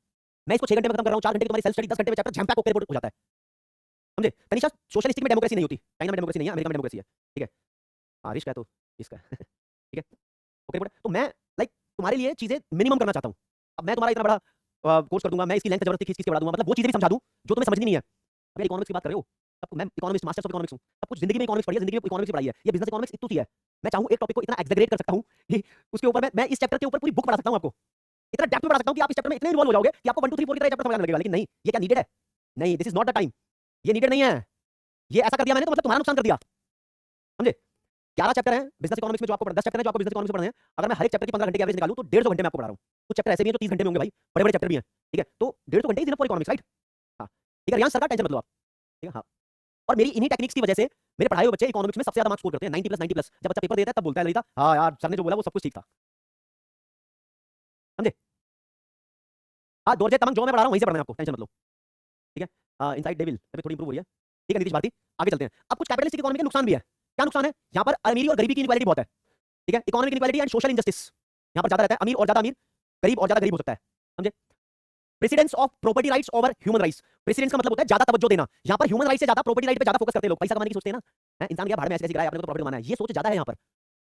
मैं इसको 6 घंटे में खत्म कर रहा हूं, 4 घंटे की तुम्हारी सेल्फ स्टडी, 10 घंटे में चैप्टर झैम पैक होकर रिपोर्ट हो जाता है। समझे? तनिषा, सोशलिस्टिक में डेमोक्रेसी नहीं होती, चाइना में डेमोक्रेसी नहीं है, अमेरिका में डेमोक्रेसी है, ठीक है? हाँ, रिस्क है तो इसका ठीक है, ओके रिपोर्ट। तो मैं लाइक तुम्हारे लिए चीजें मिनिमम करना चाहता हूँ। अब मैं तुम्हारा इतना बड़ा कोर्स कर दूंगा, मैं इसकी लेंथ जबरदस्ती खींच के बढ़ा दूंगा, मतलब वो चीजें भी समझा दूं जो तुम्हें समझनी नहीं है। अगर इकोनॉमिक्स की बात कर रहे हो, तब मैं इकोनॉमिक्स, मास्टर्स ऑफ इकोनॉमिक्स हूं, सब कुछ जिंदगी में इकोनॉमिक्स पढ़ी है, जिंदगी में इकोनॉमिक्स पढ़ाई है, ये बिजनेस इकोनॉमिक्स इतनी सी है। मैं चाहूं एक टॉपिक को इतना एक्सैगरेट कर सकता हूं कि उसके ऊपर मैं इस चैप्टर के ऊपर पूरी बुक पढ़ा सकता हूं आपको, इतना डेप्थ में पढ़ा सकता हूं कि आप इस चैप्टर में इतने इन्वॉल्व हो जाओगे कि आपको 1 2 3 4 की तरह चैप्टर समझ आने लगेगा। लेकिन नहीं, ये क्या नीडेड है? नहीं, this is not the time, ये नीडेड नहीं है। ये ऐसा कर दिया मैंने तो मतलब तुम्हारा नुकसान कर दिया, समझे? 11 चैप्टर हैं बिजनेस इकोनॉमिक्स में जो आपको 10 चैप्टर हैं जो आपको बिजनेस इकोनॉमिक्स में पढ़ने हैं। अगर मैं हर एक चैप्टर की 15 घंटे की एवरेज निकालूं तो 150 घंटे में आपको पढ़ा रहा हूं। कुछ चैप्टर ऐसे भी हैं जो 30 घंटे में होंगे भाई, बड़े-बड़े चैप्टर भी हैं, ठीक है? तो 150 घंटे is enough for economics, right? हां, ठीक है रियांश सर का टेंशन मत लो आप, ठीक है? हां, और मेरी इन्हीं टेक्निक्स की वजह से मेरे पढ़ाए हुए बच्चे इकोनॉमिक्स में सबसे ज्यादा मार्क्स स्कोर करते हैं, 90 प्लस 90 प्लस। जब बच्चा पेपर देता है तब बोलता है ललिता, हां यार सर ने जो बोला वो सब कुछ ठीक था, समझे? हां, दौर तमाम जो मैं पढ़ा रहा हूं वहीं से पढ़ना है आपको, टेंशन मत लो, ठीक है? इनसाइड डेविल पे थोड़ी इंप्रूव हो रही है, ठीक है नीतीश भारती, आगे चलते हैं। अब कुछ कैपिटलिस्टिक इकोनॉमी के नुकसान भी है। क्या नुकसान है? यहां पर अमीरी और गरीबी की इनइक्वालिटी बहुत है, ठीक है? Economic inequality and social injustice यहां पर ज्यादा रहता है, अमीर और ज्यादा अमीर, गरीब और ज्यादा गरीब हो सकता है, समझे? Precedence of property rights over human rights, precedence का मतलब होता है ज्यादा तवज्जो देना। यहां पर ह्यूमन राइट से ज्यादा प्रॉपर्टी राइट पे ज्यादा फोकस करते हैं लोग, पैसा कमाने की सोचते हैं ना, इंसान गया भाड़ में ऐसे ऐसे गिराया, आपने तो प्रॉफिट कमाना है, ये सोच ज्यादा है यहां पर,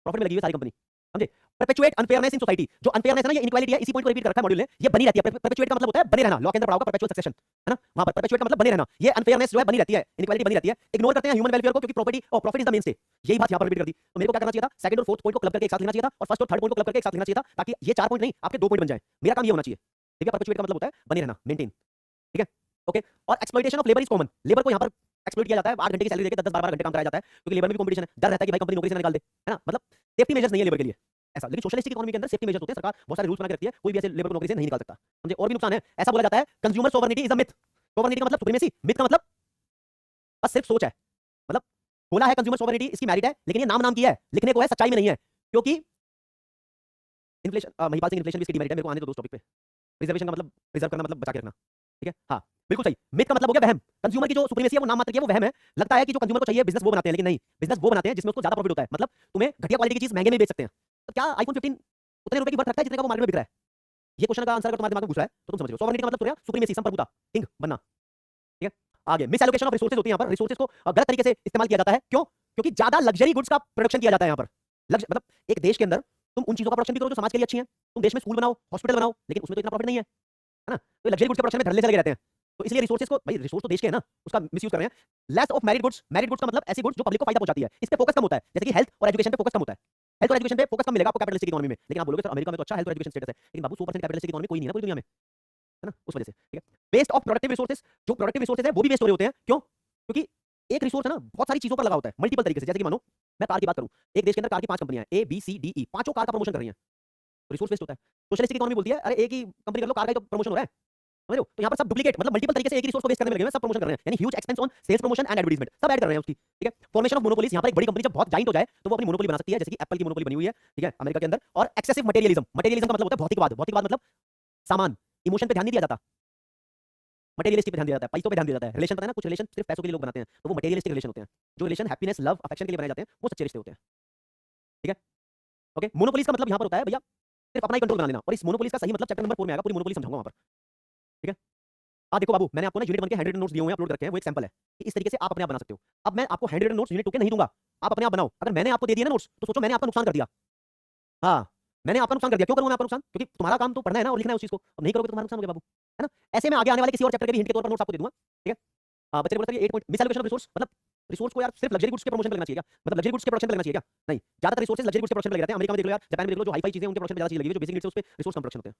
प्रॉफिट में लगी हुई सारी कंपनी, समझे? परपेचुएट अनफेयरनेस इन सोसाइटी, जो अनफेयरनेस है ना, ये इनइक्वालिटी है, इसी पॉइंट को रिपीट कर रखा है मॉड्यूल ने, ये बनी रहती है। परपेचुएट का मतलब होता है बने रहना, लॉ के अंदर पढ़ा होगा परपेचुअल सक्सेशन, है ना? वहां पर परपेचुएट का मतलब बने रहना, ये अनफेयरनेस जो है बनी रहती है, इनइक्वालिटी बनी रहती है। इग्नोर करते हैं ह्यूमन वेलफेयर को क्योंकि प्रॉपर्टी और profit is the main stay, यही बात यहां पर रिपीट कर दी। तो मेरे को क्या करना चाहिए था, सेकंड और फोर्थ पॉइंट को क्लब करके एक साथ लिखना चाहिए था, और फर्स्ट और थर्ड पॉइंट को क्लब करके एक साथ लिखना चाहिए था, ताकि ये 4 पॉइंट नहीं आपके 2 पॉइंट बन जाए। मेरा काम ये होना चाहिए, ठीक है? परपेचुएट का मतलब होता है बने रहना, मेंटेन, ठीक है? ओके, और exploitation of labour is common, labour को यहां पर एक्सप्लॉइट किया जाता है, 8 घंटे की सैलरी देके 10 10 12 घंटे काम कराया जाता है, क्योंकि लेबर में भी कंपटीशन है, डर रहता है कि भाई कंपनी नौकरी से ना निकाल दे, है ना? मतलब सेफ्टी मेजर्स नहीं है लेबर के लिए ऐसा। लेकिन सोशलिस्टिक इकोनॉमी के अंदर सेफ्टी मेजर्स होते हैं, सरकार बहुत सारे रूल्स बना के रखती है, कोई भी ऐसे लेबर को नौकरी से नहीं निकाल सकता, समझे? और भी नुकसान है, ऐसा बोला जाता है consumer sovereignty is a myth. Sovereignty का मतलब सुप्रीमेसी, मिथ का मतलब बस सिर्फ सोच है, मतलब बोला है कंज्यूमर सोवरेनिटी, इसकी मेरिट है, लेकिन ये नाम नाम की है, लिखने को है, सच्चाई में नहीं है। क्योंकि इन्फ्लेशन, महिपाल सिंह, इन्फ्लेशन भी इसकी डिमेरिट है। मेरे को आने दो टॉपिक पे। रिजर्वेशन का मतलब प्रिजर्व करना, मतलब बचा के रखना, ठीक है? हाँ, बिल्कुल सही। मिथ का मतलब हो गया वहम, कंज्यूमर की जो सुप्रीमेसी है वो नाम मात्र की है, वो वहम है। लगता है कि जो कंज्यूमर को चाहिए बिजनेस वो बनाते हैं, लेकिन नहीं, बिजनेस वो बनाते हैं जिसमें उसको ज्यादा प्रॉफिट होता है। मतलब तुम्हें घटिया क्वालिटी की चीज महंगे में बेच सकते हैं। तो क्या आईफोन 15 उतने रुपए की वर्थ रखता है जितने का वो मार्केट में बिक रहा है? ये क्वेश्चन का आंसर अगर तुम्हारे दिमाग में घुस रहा है तो तुम समझ रहे हो। सॉवरेनिटी का मतलब हो गया सुप्रीमेसी, संप्रभुता, किंग बनना, ठीक है? आगे मिस एलोकेशन ऑफ रिसोर्सेज होती है यहाँ पर, रिसोर्सेज को गलत तरीके से इस्तेमाल किया जाता है। क्यों? क्योंकि ज्यादा लग्जरी गुड्स का प्रोडक्शन किया जाता है यहाँ पर। मतलब एक देश के अंदर तुम उन चीजों का प्रोडक्शन भी करो जो समाज के लिए अच्छी हैं। तुम देश में स्कूल बनाओ, हॉस्पिटल बनाओ, लेकिन उसमें तो इतना प्रॉफिट नहीं है ना? तो लग्जरी गुड्स के प्रोडक्शन में धड़ल्ले से लगे रहते हैं। तो इसलिए रिसोर्सेज को, भाई रिसोर्स तो देश के है ना, उसका मिसयूज कर रहे हैं। Less of merit goods, merit goods का मतलब ऐसी गुड्स जो पब्लिक को फायदा पहुंचाती है, इस पे फोकस कम होता है। जैसे कि हेल्थ और एजुकेशन पे फोकस कम होता है। हेल्थ और एजुकेशन पे फोकस कम मिलेगा आपको कैपिटलिस्टिक इकोनॉमी में। लेकिन आप बोलोगे सर अमेरिका में तो अच्छा हेल्थ और एजुकेशन स्टेटस है, लेकिन बाबू 100% कैपिटलिस्टिक इकोनॉमी कोई नहीं है पूरी दुनिया में, है ना? उस वजह से, ठीक है? वेस्ट ऑफ प्रोडक्टिव रिसोर्सेज, जो प्रोडक्टिव रिसोर्सेज है वो भी वेस्ट हो रहे होते हैं। क्यों? क्योंकि एक रिसोर्स है ना, बहुत सारी चीजों पर लगा होता है, मल्टीपल तरीके से। जैसे कि मानो मैं कार की बात करूं, एक देश के अंदर कार की 5 कंपनियां हैं, A B C D E, पांचों कार का प्रमोशन कर रही हैं, तो रिसोर्स वेस्ट होता है। सोशलिस्टिक इकोनॉमी बोलती है अरे एक ही कंपनी कर लो, कार का ही तो प्रमोशन हो रहा है, समझ रहे हो? तो यहाँ पर सब डुप्लीकेट, मतलब मल्टीपल तरीके से एक ही रिसोर्स को वेस्ट करने में लगे हुए हैं, सब प्रमोशन कर रहे हैं, यानी huge expense on sales promotion and advertisement, सब ऐड कर रहे हैं उसकी, ठीक है? फॉर्मेशन ऑफ मोनोपोलीज, यहाँ पर एक बड़ी कंपनी जब बहुत जाइंट हो जाए तो वो अपनी मोनोपोली बना सकती है, जैसे कि एप्पल की मोनोपोली बनी हुई है, ठीक है, अमेरिका के अंदर। और एक्सेसिव मटेरियलिज्म, मटेरियलिज्म का मतलब होता है भौतिकवाद, भौतिकवाद मतलब सामान, इमोशन पे ध्यान नहीं दिया जाता, मटेरियलिस्टिक पे ध्यान दिया जाता है, पैसों पे ध्यान दिया जाता है। रिलेशन पता है ना, कुछ रिलेशन सिर्फ पैसों के लिए लोग बनाते हैं, तो वो मटेरियलिस्टिक रिलेशन होते हैं। जो रिलेशन हैप्पीनेस, लव, अफेक्शन के लिए बनाए जाते हैं वो सच्चे रिश्ते होते हैं, ठीक है? ओके, मोनोपोलीज का मतलब यहाँ पर होता है भैया सिर्फ अपना ही कंट्रोल बना लेना, और इस मोनोपोलीज का सही मतलब चैप्टर नंबर 4 में आएगा, पूरी मोनोपोली समझाऊंगा वहां पर, ठीक है? देखो बाबू, मैंने आपको ना यूनिट 1 के हैंड रिटन नोट्स दिए हुए हैं, अपलोड करके हैं, वो एक सैंपल है कि इस तरीके से आप अपने आप बना सकते हो। अब मैं आपको हैंड रिटन नोट्स यूनिट 2 के नहीं दूंगा, आप अपने आप बनाओ। अगर मैंने आपको दे दिया ना नोट्स, तो सोचो मैंने आपका नुकसान कर दिया। हाँ, मैंने आपका नुकसान कर दिया। क्यों करूंगा मैं आपका नुकसान? क्योंकि तुम्हारा काम तो पढ़ना है ना और लिखना है उस चीज को, अब नहीं करोगे तो तुम्हारा नुकसान हो गया बाबू, है ना? ऐसे में आगे आने वाले किसी और चैप्टर के भी हिंट के तौर पर नोट्स आपको दे दूंगा, ठीक है? बच्चे बोलते हैं 8 point miss allocation of resource, मतलब रिसोर्स को यार सिर्फ लग्जरी गुड्स के प्रमोशन पे लगना चाहिए क्या? मतलब लग्जरी गुड्स के प्रोडक्शन पे लगना चाहिए क्या? नहीं, ज्यादातर रिसोर्सेज लग्जरी गुड्स के प्रोडक्शन पे लगे रहते हैं। अमेरिका में देख लो यार, जापान में देख लो, जो हाई-फाई चीजें हैं उनके प्रोडक्शन पे ज्यादा चीज लगी हुई है, जो बेसिक नीड्स है उस पे रिसोर्स कम प्रोडक्शन होते हैं,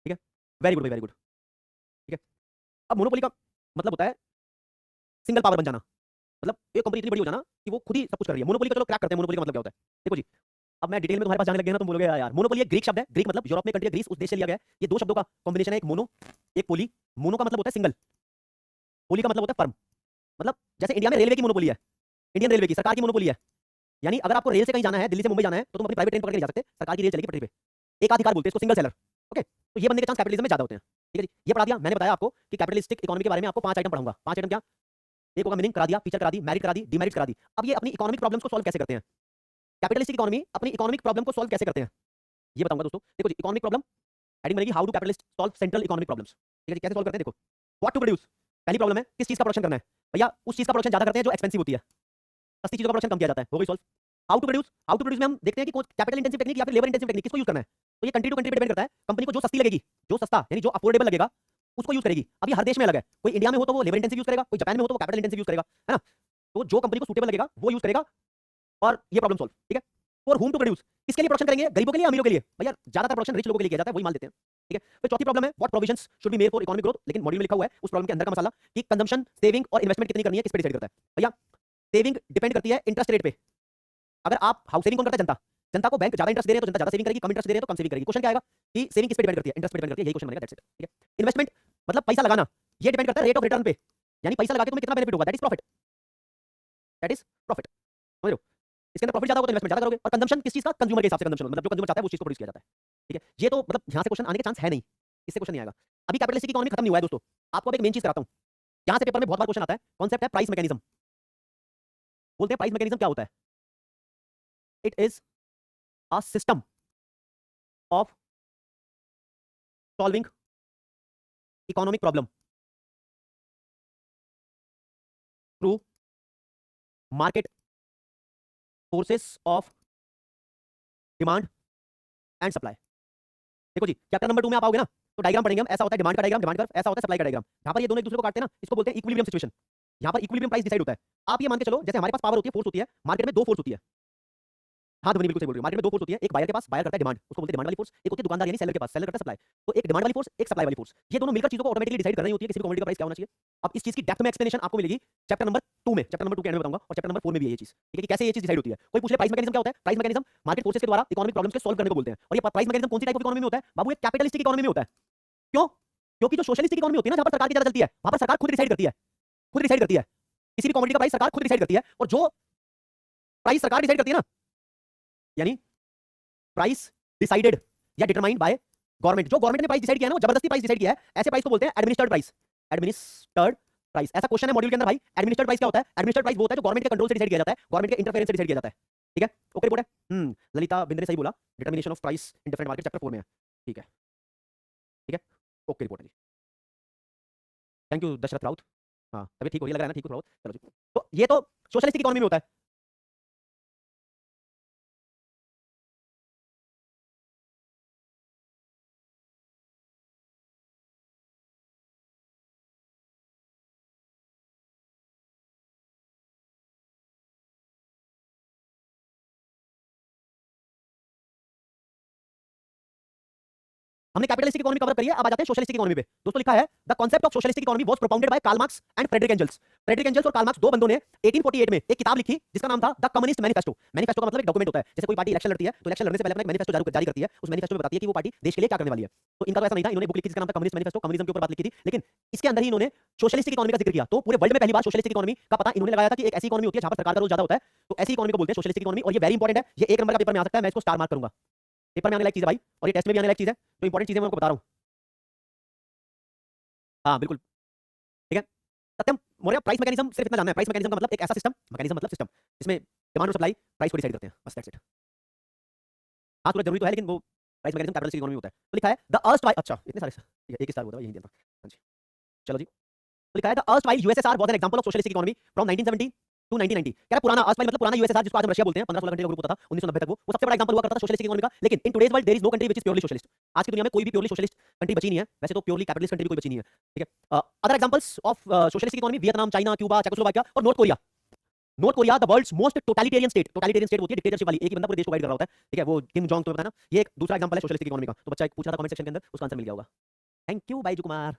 ठीक है? वेरी गुड भाई, वेरी गुड, ठीक है? अब मोनोपोली का मतलब होता है सिंगल पावर बन जाना, मतलब एक कंपनी इतनी बड़ी हो जाना कि वो खुद ही सब कुछ कर रही है। मोनोपोली का चलो क्रैक करते हैं, मोनोपोली का मतलब क्या होता है? देखो जी, अब मैं डिटेल में तुम्हारे पास जाने लग गया ना, तुम बोलोगे यार मोनोपोली एक ग्रीक शब्द है, ग्रीक मतलब यूरोप में कंट्री है, ग्रीस उस देश से लिया गया है। ये दो शब्दों का कॉम्बिनेशन है, एक मोनो, एक पोली। मोनो का मतलब होता है सिंगल, पोली का मतलब होता है फर्म। मतलब जैसे इंडिया में रेलवे की मोनोपोली है, इंडियन रेलवे की सरकार की मोनोपोली है, यानी अगर आपको रेल से कहीं जाना है, दिल्ली से मुंबई जाना है, तो तुम अपनी प्राइवेट ट्रेन पकड़ के नहीं जा सकते, सरकार की रेल चलेगी पटरी पे। एकाधिकार बोलते हैं इसको, सिंगल सेलर, ओके? तो ये बनने के चांस कैपिटलिज्म में ज्यादा होते हैं, ठीक है जी? ये पढ़ा दिया मैंने, बताया आपको कि कैपिटलिस्टिक इकोनॉमी के बारे में आपको 5 आइटम पढ़ाऊंगा। 5 आइटम क्या? एक होगा मीनिंग करा दिया, फीचर करा दी, मेरिट करा दी, डिमेरिट करा दी। अब ये अपनी इकोनॉमिक प्रॉब्लम्स को सॉल्व कैसे करते हैं? कैपिटलिस्टिक इकोनॉमी अपनी इकोनॉमिक प्रॉब्लम को सॉल्व कैसे करते हैं, ये बताऊंगा दोस्तों। देखो जी, इकोनॉमिक प्रॉब्लम हेडिंग बनेगी how do capitalist solve central economic problems, ठीक है जी? कैसे सॉल्व करते हैं? देखो, व्हाट टू प्रोड्यूस, पहली प्रॉब्लम है किस चीज का प्रोडक्शन करना है, भैया उस चीज का प्रोडक्शन ज्यादा करते हैं जो एक्सपेंसिव होती है, सस्ती चीजों का प्रोडक्शन कम किया जाता है, हो गई सॉल्व। हाउ टू प्रोड्यूस में हम देखते हैं कि कैपिटल इंटेंसिव टेक्निक या फिर लेबर इंटेंसिव टेक्निक किसको यूज करना है, तो ये कंट्री टू कंट्री पे डिपेंड करता है, कंपनी को जो सस्ती लगेगी, जो सस्ता यानी जो अफोर्डेबल लगेगा उसको यूज करेगी। अब ये हर देश में अलग है, कोई इंडिया में हो तो वो लेबर इंटेंसिव यूज करेगा, कोई जापान में हो तो वो कैपिटल इंटेंसिव यूज करेगा, है ना। तो जो कंपनी को सूटेबल लगेगा वो यूज करेगा और ये प्रॉब्लम सॉल्व, ठीक है। फॉर होम टू प्रोड्यूस, किसके लिए प्रोडक्शन करेंगे, गरीबों के लिए, अमीरों के लिए, भैया ज्यादातर प्रोडक्शन रिच लोगों के लिए किया जाता है, वही माल देते हैं, ठीक है। फिर चौथी प्रॉब्लम है what provisions should be made for economic growth, लेकिन मॉड्यूल में लिखा हुआ है उस प्रॉब्लम के अंदर का मसाला कि कंजम्पशन, सेविंग और इन्वेस्टमेंट कितनी करनी है किस पे डिसाइड करता है, भैया सेविंग डिपेंड करती है इंटरेस्ट रेट पे। अगर आप हाउस सेविंग कौन करता है, जनता, जनता को बैंक ज्यादा इंटरेस्ट दे रहे हैं तो जनता ज्यादा सेविंग करेगी, कम इंटरेस्ट दे रहे हैं तो कम सेविंग करेगी। क्वेश्चन क्या आएगा कि सेविंग किस पे डिपेंड करती है, इंटरेस्ट पे डिपेंड करती है, यही क्वेश्चन बनेगा, दैट्स इट, ठीक है। इन्वेस्टमेंट मतलब पैसा लगाना, ये डिपेंड करता है रेट ऑफ रिटर्न पे, यानी पैसा लगा के तुम्हें कितना बेनिफिट होगा, that is profit, that is profit, समझ रहे हो। इसके अंदर प्रॉफिट ज्यादा होगा तो इन्वेस्टमेंट ज्यादा करोगे। और कंजम्पशन किस चीज का, कंज्यूमर के हिसाब से कंजम्पशन, मतलब जो कंज्यूमर चाहता है वो चीज को प्रोड्यूस किया जाता है, ठीक है। ये तो मतलब यहां से क्वेश्चन आने के चांस है नहीं, इससे क्वेश्चन नहीं आएगा। अभी कैपिटलिस्टिक इकोनॉमी खत्म नहीं हुआ है दोस्तों, आपको अब एक मेन चीज कराता हूं, यहां से पेपर में बहुत बार क्वेश्चन आता है, कॉन्सेप्ट है प्राइस मैकेनिज्म। बोलते हैं प्राइस मैकेनिज्म क्या होता है, it is a system of solving economic problem through market forces of demand and supply. देखो जी चैप्टर नंबर 2 में आप आओगे ना तो डायग्राम पढ़ेंगे हम, ऐसा होता है डिमांड का डायग्राम, डिमांड कर्व, ऐसा होता है सप्लाई का डायग्राम। यहां पर ये दोनों एक दूसरे को काटते हैं ना, इसको बोलते हैं इक्विलिब्रियम सिचुएशन। यहां पर इक्विलिब्रियम प्राइस डिसाइड होता है। आप ये मान के चलो जैसे हमारे पास पावर होती है, फोर्स होती है, मार्केट में दो फोर्स होती है। हाँ ध्वनि बिल्कुल सही बोल रही है, मार्केट में दो फोर्स होती है, एक बायर के पास, बायर करता है डिमांड, उसको बोलते हैं डिमांड वाली फोर्स, एक होती है दुकानदार यानी सेलर के पास, सेलर करता है सप्लाई। तो एक डिमांड वाली फोर्स, एक सप्लाई वाली फोर्स, ये दोनों मिलकर चीजों को ऑटोमेटिकली डिसाइड कर रही होती है किसी भी कमोडिटी का प्राइस क्या होना चाहिए। अब इस चीज की डेप्थ में एक्सप्लेनेशन आपको मिलेगी चैप्टर नंबर 2 में, चैप्टर नंबर 2 के एंड में बताऊंगा, और चैप्टर नंबर 4 में भी है ये चीज, ठीक है, कि कैसे ये चीज डिसाइड होती है। कोई पूछ ले प्राइस मैकेनिज्म क्या होता है, प्राइस मैकेनिज्म मार्केट फोर्सेस के द्वारा इकोनॉमिक प्रॉब्लम्स के सॉल्व करने को बोलते हैं। और ये प्राइस मैकेनिज्म कौन सी टाइप ऑफ इकोनॉमी में होता है बाबू, एक कैपिटलिस्टिक इकोनॉमी में होता है। क्यों, क्योंकि जो सोशलिस्टिक इकोनॉमी होती है ना, जहां पर सरकार की ज्यादा चलती है, वहां पर सरकार खुद डिसाइड करती है, खुद डिसाइड करती है किसी भी कमोडिटी का प्राइस, सरकार खुद डिसाइड करती है। और जो प्राइस सरकार डिसाइड करती है ना, यानी प्राइस डिसाइडेड या डिटरमाइंड बाय गवर्नमेंट, जो गवर्नमेंट ने प्राइस डिसाइड किया है ना, वो जबरदस्ती प्राइस डिसाइड किया है, ऐसे प्राइस को बोलते हैं एडमिनिस्टर्ड प्राइस। एडमिनिस्टर्ड प्राइस, ऐसा क्वेश्चन है मॉड्यूल के अंदर भाई, एडमिनिस्टर्ड प्राइस क्या होता है। एडमिनिस्टर्ड प्राइस वो होता है जो गवर्नमेंट के कंट्रोल से डिसाइड किया जाता है, गवर्नमेंट के इंटरफेरेंस से डिसाइड किया जाता है, ठीक है। ओके रिपोर्ट है, ललिता बिंद्रे सही बोला, determination of price in different market chapter 4 में है, ठीक है, ठीक है, ओके रिपोर्ट है जी। थैंक यू दशरथ राउत, हाँ तभी ठीक हो रही है, लग रहा है ना ठीक हो राउत, चलो जी। तो ये तो सोशलिस्टिक इकोनॉमी में होता है। हमने कैपिटलिस्टिक इकोनॉमी कवर करी है, अब आ जाते हैं सोशलिस्टिक इकोनॉमी पे। दोस्तों लिखा है the concept of socialistic economy was propounded by Karl Marx and Frederick Engels. Frederick Engels और कार्ल मार्क्स दो बंदों ने 1848 में एक किताब लिखी जिसका नाम था द कम्युनिस्ट मैनिफेस्टो। मैनिफेस्टो का मतलब एक डॉक्यूमेंट होता है, जैसे कोई पार्टी इलेक्शन लड़ती है तो इलेक्शन लड़ने से पहले अपना एक मैनिफेस्टो जारी करती है, उस मैनिफेस्टो में बताती है कि वो पार्टी देश के लिए क्या करने वाली है। तो इनका तो ऐसा नहीं था, इन्होंने बुक लिखी जिसका नाम था कम्युनिस्ट मैनिफेस्टो, कम्युनिज्म के ऊपर बात लिखी थी, लेकिन इसके अंदर ही इन्होंने सोशलिस्टिक इकोनॉमी का जिक्र किया। तो पूरे वर्ल्ड में पहली बार सोशलिस्टिक इकोनॉमी का पता इन्होंने लगाया था कि एक ऐसी इकोनॉमी होती है जहां पर सरकार का रोल ज्यादा होता है, तो ऐसी इकोनॉमी को बोलते हैं सोशलिस्टिक इकोनॉमी। और ये वेरी इंपॉर्टेंट है, ये एक नंबर का पेपर में आ सकता है, मैं इसको स्टार मार्क करूंगा, पेपर में आने लायक चीज है भाई, और ये टेस्ट में भी आने लायक चीज है, तो इंपॉर्टेंट चीजें मैं आपको बता रहा हूं। हाँ बिल्कुल, ठीक है। सत्यम मौर्य, प्राइस मैकेनिज्म सिर्फ इतना जानना है, प्राइस मैकेनिज्म का मतलब एक ऐसा सिस्टम, मैकेनिज्म मतलब सिस्टम, इसमें डिमांड और सप्लाई प्राइस को डिसाइड करते हैं, बस दैट्स इट। हाँ सूरज जरूरी तो है, लेकिन वो प्राइस मैकेनिज्म कैपिटलिस्टिक इकोनॉमी में होता है। तो लिखा है द अर्स्ट, अच्छा इतने सारे, ठीक है, एक स्टार होता है यही देता। हाँ जी चलो जी। तो लिखा है the erst USSR was an example of socialistic economy from 1970 to 1990। क्या पुराना अर्स्ट मतलब पुराना यूएसएसआर जिसको आज हम रशिया बोलते हैं, 15-16 घंटे का ग्रुप होता था 1990 तक, वो सबसे बड़ा एग्जांपल हुआ करता था सोशलिस्टिक इकोनॉमी का। लेकिन in today's world there is no country which is purely socialist. आज की दुनिया में कोई भी प्योरली सोशलिस्ट कंट्री बची नहीं है, वैसे तो प्योरली कैपिटलिस्ट कंट्री भी कोई बची नहीं है, ठीक है। Other examples of socialistic economy, Vietnam, China, Cuba, Czechoslovakia और north Korea. North Korea the world's most totalitarian state. Totalitarian state होती है डिक्टेटरशिप वाली, एक ही बंदा पूरे देश को गाइड कर रहा होता है, ठीक है, वो किम जोंग तुम्हें पता है ना। ये एक दूसरा एग्जांपल है सोशलिस्टिक इकोनॉमी का। तो बच्चा एक पूछ रहा था कमेंट सेक्शन के अंदर, उसका आंसर मिल गया होगा। Thank you Baiju Kumar.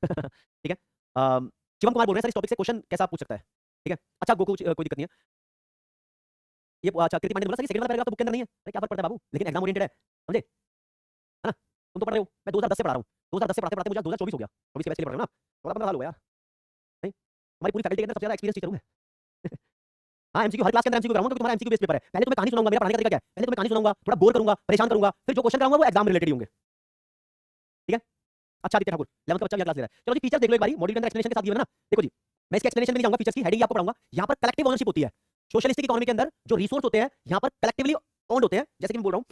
ठीक है, शिवम कुमार बोल रहे हैं सर इस टॉपिक से क्वेश्चन कैसा पूछ सकता है, ठीक है। अच्छा गोकू कोई दिक्कत नहीं है। ये अच्छा कृति पांडे ने बोला सर सेकंड वाला पैराग्राफ तो बुक के अंदर नहीं है, अरे क्या फर्क पड़ता है बाबू, लेकिन एग्जाम ओरिएंटेड है, समझे, है ना। तुम तो पढ़ रहे हो, मैं 2010 से पढ़ा रहा हूँ, 2010 से पढ़ाते पढ़ाते मुझे 2024 हो गया, 24 के बैच के लिए पढ़ रहा हूँ ना, 14-15 साल हो गया यार। नहीं हमारी पूरी फैकल्टी के अंदर सबसे ज्यादा एक्सपीरियंस टीचर हूं मैं। हाँ एमसीक्यू हर क्लास के अंदर एमसीक्यू कराऊंगा, क्योंकि तुम्हारा एमसीक्यू बेस पेपर है। पहले तुम्हें कहानी सुनाऊंगा, मेरा पढ़ाने का तरीका क्या है, पहले तुम्हें कहानी सुनाऊंगा, थोड़ा बोर करूंगा, परेशान करूंगा, फिर जो क्वेश्चन कराऊंगा वो एग्जाम रिलेटेड ही होंगे, ठीक है। अच्छा आदित्य ठाकुर 11th का बच्चा क्या क्लास ले रहा है। चलो जी फीचर्स देख लो एक बारी, मॉड्यूल के अंदर एक्सप्लेनेशन के साथ दिए हुए ना। देखो जी मैं इसके एक्सप्लेनेशन में नहीं जाऊंगा, फीचर्स की हेडिंग आपको पढ़ाऊंगा। यहाँ पर कलेक्टिव ओनरशिप होती है सोशलिस्टिक इकोनॉमी के अंदर, जो रिसोर्स होते हैं यहाँ पर कलेक्टिवली ओन्ड होते हैं। जैसे कि मैं बोल रहा हूँ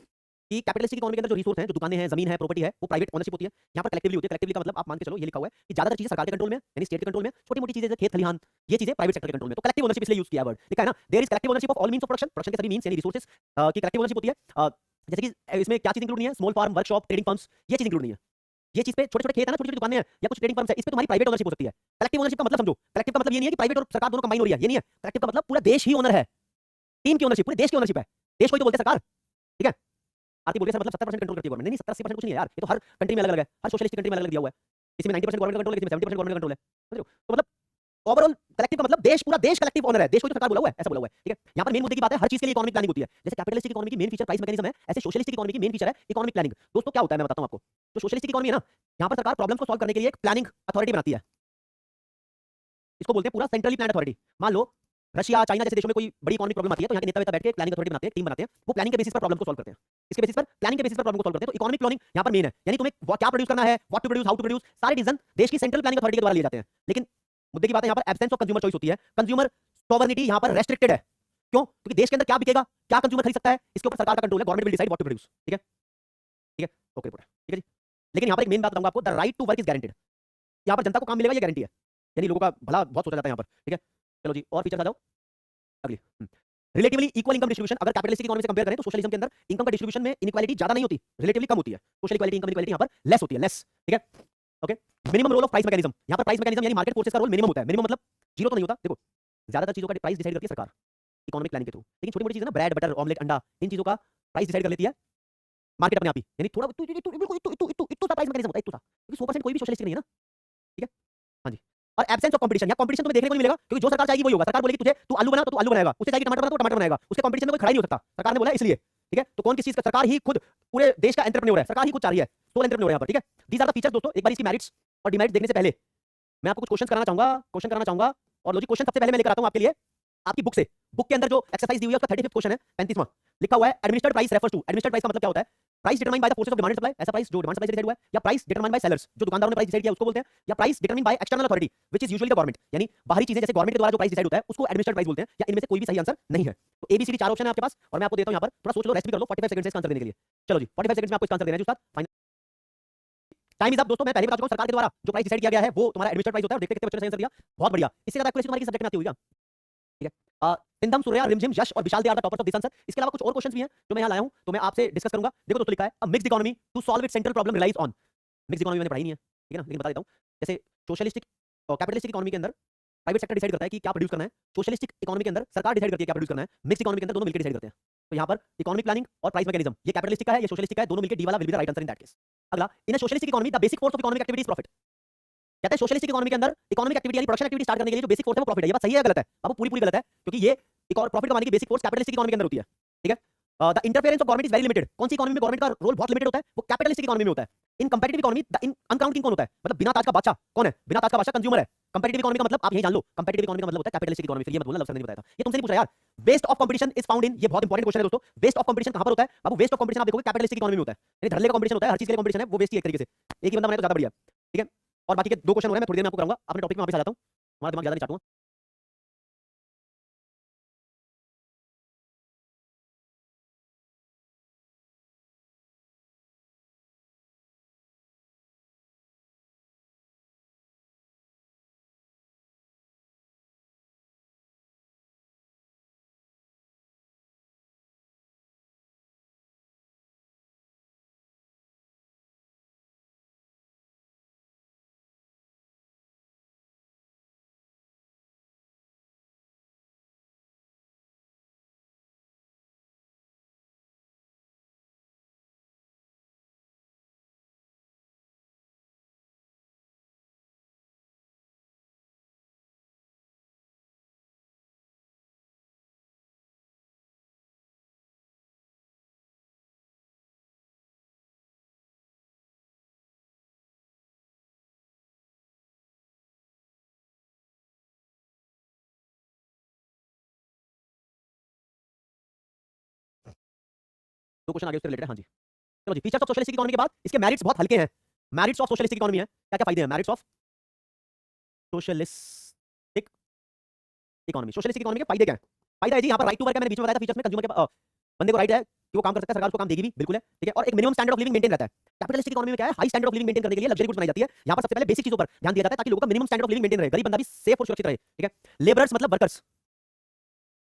कि कैपिटलिस्टिक इकोनॉमी के अंदर जो रिसोर्स हैं, जो दुकानें हैं, जमीन है, प्रॉपर्टी है, वो प्राइवेट ओनरशिप होती है। यहाँ पर कलेक्टिवली होती है। कलेक्टिवली का मतलब आप मान के चलो ये लिखा हुआ है कि ज्यादातर चीजें सरकार के कंट्रोल में है, यानी स्टेट के कंट्रोल में। छोटी-मोटी चीजें जैसे खेत खलिहान, ये चीजें प्राइवेट सेक्टर के कंट्रोल में। तो कलेक्टिव ओनरशिप इसलिए यूज किया वर्ड लिखा है ना, there is collective ownership of all means of production, production के सभी मींस यानी रिसोर्सेज की कलेक्टिव ओनरशिप होती है। जैसे कि इसमें क्या चीज इंक्लूड नहीं है, small farm, workshop, trading firms, ये चीज इंक्लूड नहीं है। ये चीज पे छोटे-छोटे खेत है ना, छोटी-छोटी दुकानें हैं या कुछ ट्रेडिंग फर्म्स है, इस पे तुम्हारी प्राइवेट ओनरशिप हो सकती है। कलेक्टिव ओनरशिप का मतलब समझो, कलेक्टिव का मतलब ये नहीं है कि प्राइवेट और सरकार दोनों कंबाइन हो रही है, ये नहीं है। कलेक्टिव का मतलब पूरा देश ही ओनर है, टीम की ओनरशिप, पूरे देश की ओनरशिप है। देश को ही तो बोलते हैं सरकार, ठीक है। आरती बोल रही है सर मतलब 70% कंट्रोल करती है गवर्नमेंट। नहीं, 70-80% कुछ नहीं है यार, ये तो हर कंट्री में अलग-अलग है, हर सोशलिस्टिक कंट्री में अलग-अलग दिया हुआ है। किसी में 90% गवर्नमेंट का कंट्रोल है, किसी में 70% गवर्नमेंट का कंट्रोल है, समझ रहे हो? तो मतलब ओवरऑल कलेक्टिव का मतलब देश, पूरा देश कलेक्टिव ओनर है, देश को ही तो सरकार बोला हुआ है, ऐसा बोला हुआ है, ठीक है। यहाँ पर मेन मुद्दे की बात है, हर चीज के लिए इकोनॉमिक प्लानिंग होती है। जैसे कैपिटलिस्टिक इकोनॉमी की मेन फीचर प्राइस मैकेनिज्म है, ऐसे सोशलिस्टिक इकोनॉमी की मेन फीचर है इकोनॉमिक प्लानिंग। दोस्तों क्या होता है मैं बताता हूं आपको। जो सोशलिस्टिक इकोनॉमी है ना, यहाँ पर सरकार प्रॉब्लम्स को सॉल्व करने के लिए एक प्लानिंग अथॉरिटी बनाती है, इसको बोलते हैं पूरा सेंट्रली प्लान्ड अथॉरिटी। मान लो रशिया, चाइना जैसे देशों में कोई बड़ी इकोनॉमिक प्रॉब्लम आती है तो यहाँ के नेता वेता बैठ के प्लानिंग अथॉरिटी बनाते हैं, टीम बनाते हैं, वो प्लानिंग के बेसिस पर प्रॉब्लम को सॉल्व करते हैं। इसके बेसिस पर, प्लानिंग के बेसिस पर प्रॉब्लम को सॉल्व करते हैं। तो इकोनॉमिक प्लानिंग यहाँ पर मेन है, यानी तुम्हें क्या प्रोड्यूस करना है, what to produce, how to produce, सारे डिसीजन देश की सेंट्रल प्लानिंग अथॉरिटी के द्वारा लिए जाते हैं। लेकिन मुद्दे की बात है यहाँ पर एब्सेंस ऑफ कंज्यूमर चॉइस होती है, कंज्यूमर सॉवरेनिटी यहाँ पर रेस्ट्रिक्टेड है। क्यों? क्योंकि देश के अंदर क्या बिकेगा, क्या कंज्यूमर खरीद सकता है, इसके ऊपर सरकार का कंट्रोल है, government will decide what to produce, ठीक है, ठीक है, ओके रिपोर्ट है, ठीक है जी। लेकिन यहाँ पर एक मेन बात बताऊंगा आपको, the right to work is guaranteed. यहाँ पर जनता को काम मिलेगा, ये गारंटी है, यानी लोगों का भला बहुत सोचा जाता है यहाँ पर, ठीक है। चलो जी, और फीचर आ जाओ अगली। रिलेटिवली इक्वल इनकम डिस्ट्रीब्यूशन, अगर कैपिटलिस्टिक इकोनॉमी से कंपेयर करें तो सोशलिज्म के अंदर इनकम का डिस्ट्रीब्यूशन में इनइक्वालिटी ज्यादा नहीं होती, रिलेटिवली कम होती है। सोशल इक्वालिटी, इनकम इक्वालिटी यहाँ पर लेस होती है, लेस, ठीक है, okay. Minimum role of price mechanism, यहाँ पर प्राइस मैकेनिज्म यानी मार्केट फोर्सेस का रोल मिनिमम होता है। मिनिमम मतलब जीरो तो नहीं होता, देखो ज्यादातर चीजों का प्राइस डिसाइड करती है सरकार इकोनॉमिक प्लानिंग के थ्रू, लेकिन छोटी मोटी चीजें ना, ब्रेड बटर ऑमलेट अंडा, इन चीजों का प्राइस डिसाइड कर लेती है मार्केट अपने आप ही, यानी थोड़ा इतना सा प्राइस मैकेनिज्म होता है, इतना सा, क्योंकि 100% कोई भी सोशलिस्टिक नहीं है ना, ठीक है। हाँ जी। और एब्सेंस ऑफ कंपटीशन, या कंपटीशन तुम्हें देखने को नहीं मिलेगा, क्योंकि जो सरकार चाहेगी वही होगा। सरकार बोलेगी तुझे तू आलू बना तो तू आलू बनाएगा, उसे चाहिए टमाटर बना तो टमाटर बनाएगा, उसके कंपटीशन में कोई खड़ा ही नहीं हो सकता, सरकार ने बोला है इसलिए, ठीक है। तो कौन किस चीज का, सरकार ही खुद पूरे देश का एंटरप्रेन्योर है, सरकार ही खुद चाह रही है, सोल एंटरप्रेन्योर है यहाँ पर, ठीक है। दीस आर द फीचर्स दोस्तों। एक बार इसकी मेरिट्स और डिमेरिट्स देखने से पहले मैं आपको कुछ क्वेश्चन कराना चाहूंगा। और लो जी, क्वेश्चन सबसे पहले मैं लेकर आता हूं आपके लिए आपकी बुक से। बुक के अंदर जो एक्सरसाइज दी हुई है उसका 35वां क्वेश्चन है, 35वां लिखा हुआ है, administered price refers to. Administered price का मतलब क्या होता है? Price determined by the forces of demand and supply, ऐसा प्राइस जो डिमांड सप्लाई से डिसाइड हुआ है, या प्राइस डिटरमाइंड बाय सेलर्स, जो दुकानदारों ने प्राइस डिसाइड किया उसको बोलते हैं, या price determined by external authority which is usually the government, यानी बाहरी चीजें जैसे गवर्नमेंट के द्वारा जो प्राइस डिसाइड होता है उसको एडमिनिस्टर्ड प्राइस बोलते हैं, या इनमें से कोई भी सही आंसर नहीं है। तो एबीसीडी चार ऑप्शन है आपके पास, और मैं आपको देता हूं यहां पर, थोड़ा सोच लो, रेस्ट भी कर लो, 45 सेकंड से इसका आंसर देने के लिए। चलो जी, 45 सेकंड में आपको इसका आंसर देना है जी उस्ताद, फाइनल टाइम इज अप। दोस्तों मैं पहले बता चुका हूं, सरकार के द्वारा जो प्राइस डिसाइड किया गया है वो तुम्हारा एडमिनिस्टर्ड प्राइस होता है, और देखते कितने बच्चों ने सही आंसर दिया, बहुत बढ़िया। इससे ज्यादा एक्यूरेसी तुम्हारी सब्जेक्ट में आती होगी क्या, ठीक है। तिंदम, सूर्या, रिमझिम, यश और Vishal they are the toppers of this answer. इसके अलावा कुछ और क्वेश्चंस भी हैं जो मैं यहां लाया हूं, तो मैं आपसे डिस्कस करूंगा। देखो दोस्तों, लिखा है a mixed economy to solve its central problem relies on. Mixed economy मैंने पढ़ाई नहीं है, ठीक है ना, लेकिन बता देता हूं। जैसे सोशलिस्टिक और कैपिटलिस्टिक इकोनॉमी के अंदर प्राइवेट सेक्टर डिसाइड करता है कि क्या प्रोड्यूस करना है, सोशलिस्टिक इकोनॉमी के अंदर सरकार डिसाइड करती है क्या प्रोड्यूस करना है, मिक्स्ड इकोनॉमी के अंदर दोनों मिलकर डिसाइड करते हैं। तो यहां पर इकोनॉमिक प्लानिंग और प्राइस मैकेनिज्म, ये कैपिटलिस्टिक का है, ये सोशलिस्टिक का है, दोनों मिलकर डी वाला will be the right answer in that case. अगला, in a socialistic economy the basic force of economic activity is profit. कहते हैं सोशलिस्टिक इकोनॉमी के अंदर इकोनॉमिक एक्टिविटी यानी प्रोडक्शन एक्टिविटी स्टार्ट करने के लिए जो बेसिक फोर्स है वो प्रॉफिट है। ये बात सही है या गलत है? बाबू पूरी गलत है, क्योंकि ये प्रॉफिट कमाने की बेसिक फोर्स कैपिटलिस्टिक इकोनॉमी के अंदर होती है, ठीक है। The interference of government is very limited. कौन सी इकोनॉमी में गवर्नमेंट का रोल बहुत लिमिटेड होता है? वो कैपिटलिस्टिक इकोनॉमी में होता है। In competitive economy the uncrowned king कौन होता है? मतलब बिना ताज का बादशाह कौन है? बिना ताज का बादशाह कंज्यूमर है। कंपेटिटिव इकोनॉमी का मतलब आप यही जान लो, कंपेटिटिव इकोनॉमी का मतलब होता है कैपिटलिस्टिक इकोनॉमी। फिर ये मत बोलना लव सर ने बताया था, ये तुमसे नहीं पूछा यार। Best of competition is found in, ये बहुत इंपॉर्टेंट क्वेश्चन है दोस्तों। बेस्ट ऑफ कंपटीशन कहां पर होता है? बाबू बेस्ट ऑफ कंपटीशन आप देखोगे कैपिटलिस्टिक इकोनॉमी में होता है, यानी धड़ल्ले का कंपटीशन होता है, हर चीज के लिए कंपटीशन है, वो बेस्ट ही एक तरीके से। एक ही बंदा बनाए तो ज्यादा बढ़िया, ठीक है। और बाकी के दो क्वेश्चन हो रहे हैं, मैं थोड़ी देर में आपको कराऊंगा। अपने टॉपिक में वापस आ जाता हूं, हमारा दिमाग ज्यादा नहीं चाटूंगा। दो क्वेश्चन आगे उससे रिलेटेड है, हाँ जी। चलो जी, फीचर्स ऑफ सोशलिस्टिक इकोनॉमी के बाद इसके मेरिट्स बहुत हल्के हैं। मेरिट्स ऑफ सोशलिस्टिक इकोनॉमी है, क्या क्या फायदे हैं merits of socialistic economy? Socialistic economy के फायदे क्या हैं? फायदा है जी, यहाँ पर राइट टू वर्क है, मैंने बीच में बताया था फीचर्स में, कंज्यूमर के बंदे को राइट है कि वो काम कर सकता है, सरकार उसको काम देगी भी, बिल्कुल है, ठीक है। और एक minimum standard of living maintain रहता है। कैपिटलिस्टिक इकोनॉमी में क्या है, high standard of living maintain करने के लिए लग्जरी गुड्स बनाई जाती है। यहाँ पर सबसे पहले बेसिक चीजों पर ध्यान दिया जाता है ताकि लोगों का minimum standard of living maintain रहे, गरीब बंदा भी सेफ और सुरक्षित रहे, ठीक है। लेबरर्स मतलब वर्कर्स,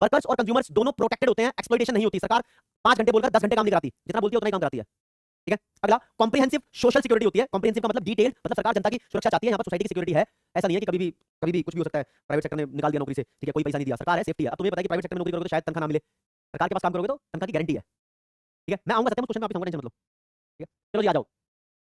वर्कर्स और कंज्यूमर्स दोनों प्रोटेक्टेड होते हैं, एक्सप्लॉइटेशन नहीं होती। सरकार 5 घंटे बोलकर 10 घंटे काम नहीं कराती, जितना बोलती है उतना ही काम कराती है, ठीक है। अगला कॉम्प्रिहेंसिव सोशल सिक्योरिटी होती है। कॉम्प्रिहेंसिव का मतलब डिटेल, मतलब सरकार जनता की सुरक्षा चाहती है, यहाँ पर सोसाइटी की सिक्योरिटी है। ऐसा नहीं है कि कभी भी कुछ भी हो सकता है। प्राइवेट सेक्टर ने निकाल दिया नौकरी से, ठीक है, कोई पैसा नहीं दिया, सरकार है, सेफ्टी है। अब तुम्हें पता है कि प्राइवेट सेक्टर में नौकरी करोगे तो शायद तनख्वाह ना मिले, सरकार के पास काम करोगे तो तनख्वाह की गारंटी है, ठीक है। मैं आऊंगा सत्यम क्वेश्चन में, आप टेंशन मत लो, ठीक है। चलो जी आ जाओ,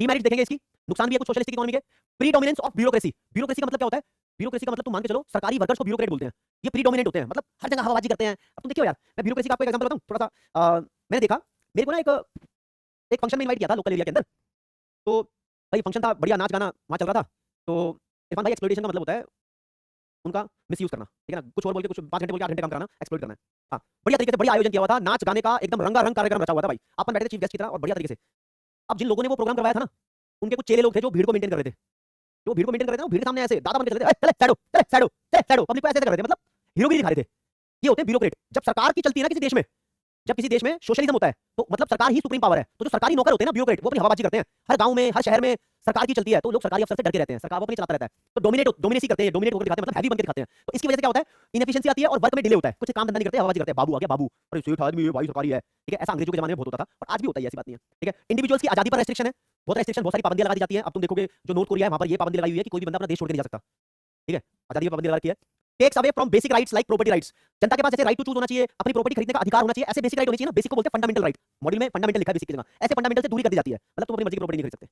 डीमेरिट देखेंगे इसकी, नुकसान भी है कुछ सोशलिस्टिक इकोनॉमी के। Predominance of bureaucracy. ब्यूरोक्रेसी का मतलब क्या होता है, ब्यूरोक्रेसी का मतलब तुम मान के चलो सरकारी वर्कर्स को ब्यूरोक्रेट बोलते हैं, ये प्रीडोमिनेंट होते हैं, मतलब हर जगह हवाबाजी करते हैं। अब तुम देखियो यार, मैं ब्यूरोक्रेसी का आपको एक एग्जांपल बताऊं थोड़ा सा। मैंने देखा, मेरे को ना एक फंक्शन में इनवाइट किया था लोकल एरिया के अंदर, तो भाई फंक्शन था, बढ़िया नाच गाना वहाँ चल रहा था। तो इरफान भाई, एक्सप्लॉइटेशन का मतलब होता है उनका मिसयूज करना, ठीक है ना, कुछ और बोल के कुछ 5 घंटे बोल के 8 घंटे काम कराना, एक्सप्लॉइट करना है। हाँ, बढ़िया तरीके से बढ़िया आयोजन किया हुआ था, नाच गाने का एकदम रंगारंग कार्यक्रम रचा हुआ था भाई। अपन बैठे थे चीफ गेस्ट की तरह और बढ़िया तरीके से। अब जिन लोगों ने वो प्रोग्राम करवाया था ना, उनके कुछ चेले लोग थे जो भीड़ को मेंटेन कर रहे थे, जो भीड़ को मेंटेन कर रहे थे, वो भीड़ के सामने ऐसे दादा बन के चल रहे थे, चले साइड हो, चले साइड हो, चले साइड हो, पब्लिक को ऐसे कर रहे थे, मतलब हीरोगिरी दिखा रहे थे। ये होते हैं ब्यूरोक्रेट। जब सरकार की चलती है ना किसी देश में, जब किसी देश में सोशलिज्म होता है तो मतलब सरकार ही सुप्रीम पावर है, तो जो सरकारी नौकर होते हैं ना ब्यूरोक्रेट, वो अपनी हवाबाजी करते हैं। हर गांव में, हर शहर में सरकार की चलती है तो लोग सरकारी अफसर से डर के रहते हैं, सरकार वो अपनी चलाता रहता है, तो डोमिनेसी करते हैं, डोमिनेट होकर दिखाते हैं, मतलब हैवी बन के दिखाते हैं। तो इसकी वजह से क्या होता है, इनएफिशिएंसी आती है और वर्क में डिले होता है, कुछ काम धंधा नहीं करते, हवाबाजी करते हैं। बाबू आ गया बाबू, अरे सेठ आदमी है भाई, सरकारी है, ठीक है। ऐसा अंग्रेजों के जमाने में बहुत होता था और आज भी होता है, ऐसी बात नहीं है, ठीक है। इंडिविजुअल्स की आजादी पर रेस्ट्रिक्शन है, बहुत रेस्ट्रिक्शन, बहुत सारी पाबंदियां लगा दी जाती है। अब तुम देखोगे जो नॉर्थ कोरिया है, वहां पर ये पाबंदी लगाई हुई है कि कोई भी बंदा अपना देश छोड़ के नहीं जा सकता, ठीक है। आजादी पर पाबंदी लगा रखी है। Takes away from basic rights like property rights. जनता के पास जैसे राइट टू चूज होना चाहिए, अपनी प्रॉपर्टी खरीदने का अधिकार होना चाहिए, ऐसे बेसिक राइट होनी चाहिए ना, बेसिक को बोलते हैं फंडामेंटल राइट। मॉड्यूल में फंडामेंटल लिखा है बेसिक की जगह, ऐसे फंडामेंटल से दूरी कर दी जाती है, मतलब तुम अपनी मर्जी की प्रॉपर्टी नहीं खरीद सकते,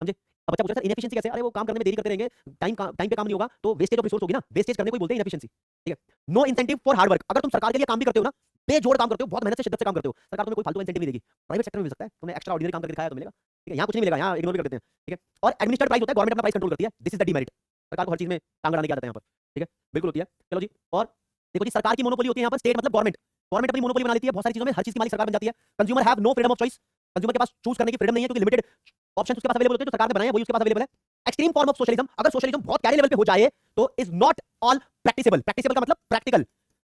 समझे। अब बच्चा पूछ रहा है इनएफिशिएंसी कैसे, अरे वो काम करने में देरी करते रहेंगे, टाइम पे काम नहीं होगा तो वेस्टेज ऑफ रिसोर्स होगी ना, वेस्टेज करने को बोलते हैं इनएफिशिएंसी, ठीक है। No incentive for hard work. अगर तुम सरकार के लिए काम भी करते हो ना, बेजोड़ काम करते हो, बहुत मेहनत से शिद्दत से काम करते हो, सरकार तुम्हें कोई फालतू इंसेंटिव नहीं देगी। प्राइवेट सेक्टर में मिल सकता है, तुमने एक्स्ट्रा ऑर्डिनरी काम करके दिखाया तो मिलेगा, ठीक है। यहाँ कुछ नहीं मिलेगा, यहाँ इग्नोर भी कर देते हैं, ठीक है। और एडमिनिस्ट्रेटेड प्राइस होता है, गवर्नमेंट अपना प्राइस कंट्रोल करती है, दिस इज द डीमेरिट। सरकार को हर चीज में टांग अड़ाने की आदत है यहाँ पर, ठीक है, बिल्कुल होती है। चलो जी, और देखो जी, सरकार की मोनोपोली होती है यहाँ पर, स्टेट मतलब गवर्नमेंट, गवर्नमेंट अपनी मोनोपोली बना लेती है बहुत सारी चीजों में, हर चीज की मालिक सरकार बन जाती है। Consumer have no freedom of choice. Consumer के पास चूज करने की फ्रीडम नहीं है, क्योंकि लिमिटेड ऑप्शन उसके पास अवेलेबल होते हैं, जो सरकार ने बनाए हैं वही उसके पास अवेलेबल है। Extreme form of socialism. अगर सोशलिज्म बहुत कैरी लेवल पे हो जाए तो is not all practicable. Practicable का मतलब प्रैक्टिकल,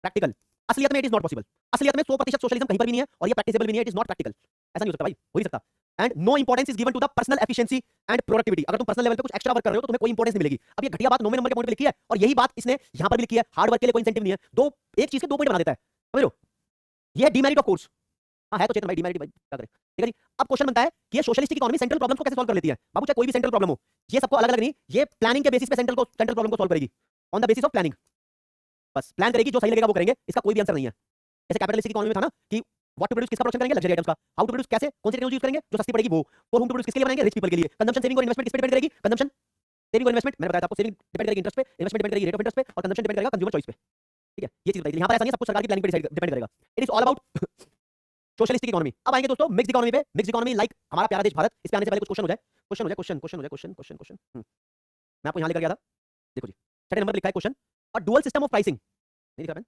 प्रैक्टिकल। असलियत में इट इज नॉट पॉसिबल। असलियत में 100% सोशलिज्म कहीं पर भी नहीं है और ये प्रैक्टिसेबल भी नहीं है, इट इज नॉट प्रैक्टिकल। ऐसा नहीं हो सकता भाई, हो नहीं सकता। And no importance is given to the personal efficiency and productivity. अगर तुम पर्सनल लेवल पे कुछ एक्स्ट्रा वर्क कर रहे हो तो तुम्हें कोई इंपॉर्टेंस नहीं मिलेगी। अब ये घटिया बात 9वें नंबर के पॉइंट पे लिखी है और यही बात इसने यहां पर भी लिखी है, हार्ड वर्क के लिए कोई इंसेंटिव नहीं है। दो एक चीज के दो पॉइंट बना देता है, समझ लो। ये डीमेरिट ऑफ कोर्स, हाँ है तो चेतन भाई डीमेरिट भाई, क्या करें, ठीक है जी। अब क्वेश्चन बनता है कि ये सोशलिस्टिक इकोनॉमी सेंट्रल प्रॉब्लम को कैसे सॉल्व कर लेती है। बाबू चाहे कोई भी सेंट्रल प्रॉब्लम हो, ये सबको अलग अलग नहीं, ये प्लानिंग के बेसिस पे सेंट्रल प्रॉब्लम को सॉल्व करेगी, on the basis of planning. बस प्लान करेगी, जो सही लगेगा वो करेंगे, इसका कोई भी आंसर नहीं है। जैसे कैपिटलिस्टिक इकोनॉमी में था ना कि व्हाट टू प्रोड्यूस, किसका प्रोडक्शन करेंगे, लग्जरी आइटम्स का। हाउ टू प्रोड्यूस, कैसे, कौन सी टेक्नोलॉजी यूज करेंगे जो सस्ती पड़ेगी वो। फॉर होम टू प्रोड्यूस, किसके लिए बनाएंगे, रिच पीपल के लिए। कंजम्पशन सेविंग और इन्वेस्टमेंट किस पे डिपेंड करेगी, कंजम्पशन सेविंग और इन्वेस्टमेंट, मैंने बताया था आपको, सेविंग डिपेंड करेगी इंटरेस्ट पे, इन्वेस्टमेंट डिपेंड करेगी रेट ऑफ इंटरेस्ट पे, और कंजम्पशन डिपेंड करेगा कंज्यूमर चॉइस पे, ठीक है। ये चीज बताई थी। यहां पर ऐसा नहीं है सब कुछ सरकार की प्लानिंग पे डिपेंड करेगा। It is all about socialistic economy. अब आएंगे दोस्तों मिक्स्ड इकोनॉमी पे। मिक्स्ड इकोनॉमी लाइक हमारा प्यारा देश भारत। इस पे आने से पहले कुछ क्वेश्चन हो जाए, क्वेश्चन। मैं आपको यहां लेकर गया था, देखो जी, छठे नंबर पे लिखा है क्वेश्चन, और डुअल सिस्टम ऑफ प्राइसिंग, नहीं दिखा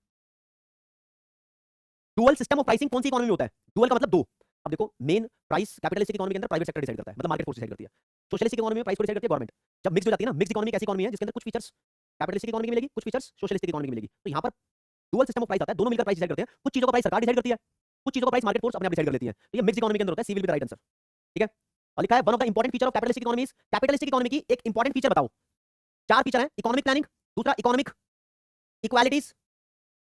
डुअल सिस्टम ऑफ प्राइसिंग कौन सी इकोनॉमी में होता है। डुअल का मतलब दो। अब देखो, मेन प्राइस कैपिटलिस्टिक इकोनॉमी के अंदर प्राइवेट सेक्टर डिसाइड करता है, मतलब मार्केट फोर्स डिसाइड करती है। सोशलिस्टिक इकोनॉमी में प्राइस को डिसाइड करती है गवर्नमेंट। जब मिक्स हो जाती है ना, मिक्स इकोनॉमी कैसी इकोनॉमी है जिसके अंदर कुछ फीचर्स कैपिटलिस्टिक इकोनॉमी की मिलेगी, कुछ फीचर्स सोशलिस्टिक इकोनॉमी की मिलेगी। तो यहाँ पर डुअल सिस्टम ऑफ प्राइस आता है, दोनों मिलकर प्राइस डिसाइड करते हैं। कुछ चीजों का प्राइस सरकार डिसाइड करती है, कुछ चीजों का प्राइस मार्केट फोर्स अपने आप डिसाइड कर लेती है। तो ये मिक्स इकोनॉमी के अंदर होता है, C will be the right answer, ठीक है। और लिखा है one of the important feature of capitalistic economy is, capitalistic economy की एक इंपॉर्टेंट फीचर बताओ। चार फीचर है, इकोनॉमिक प्लानिंग, दूसरा इकोनॉमिक इक्वालिटीज,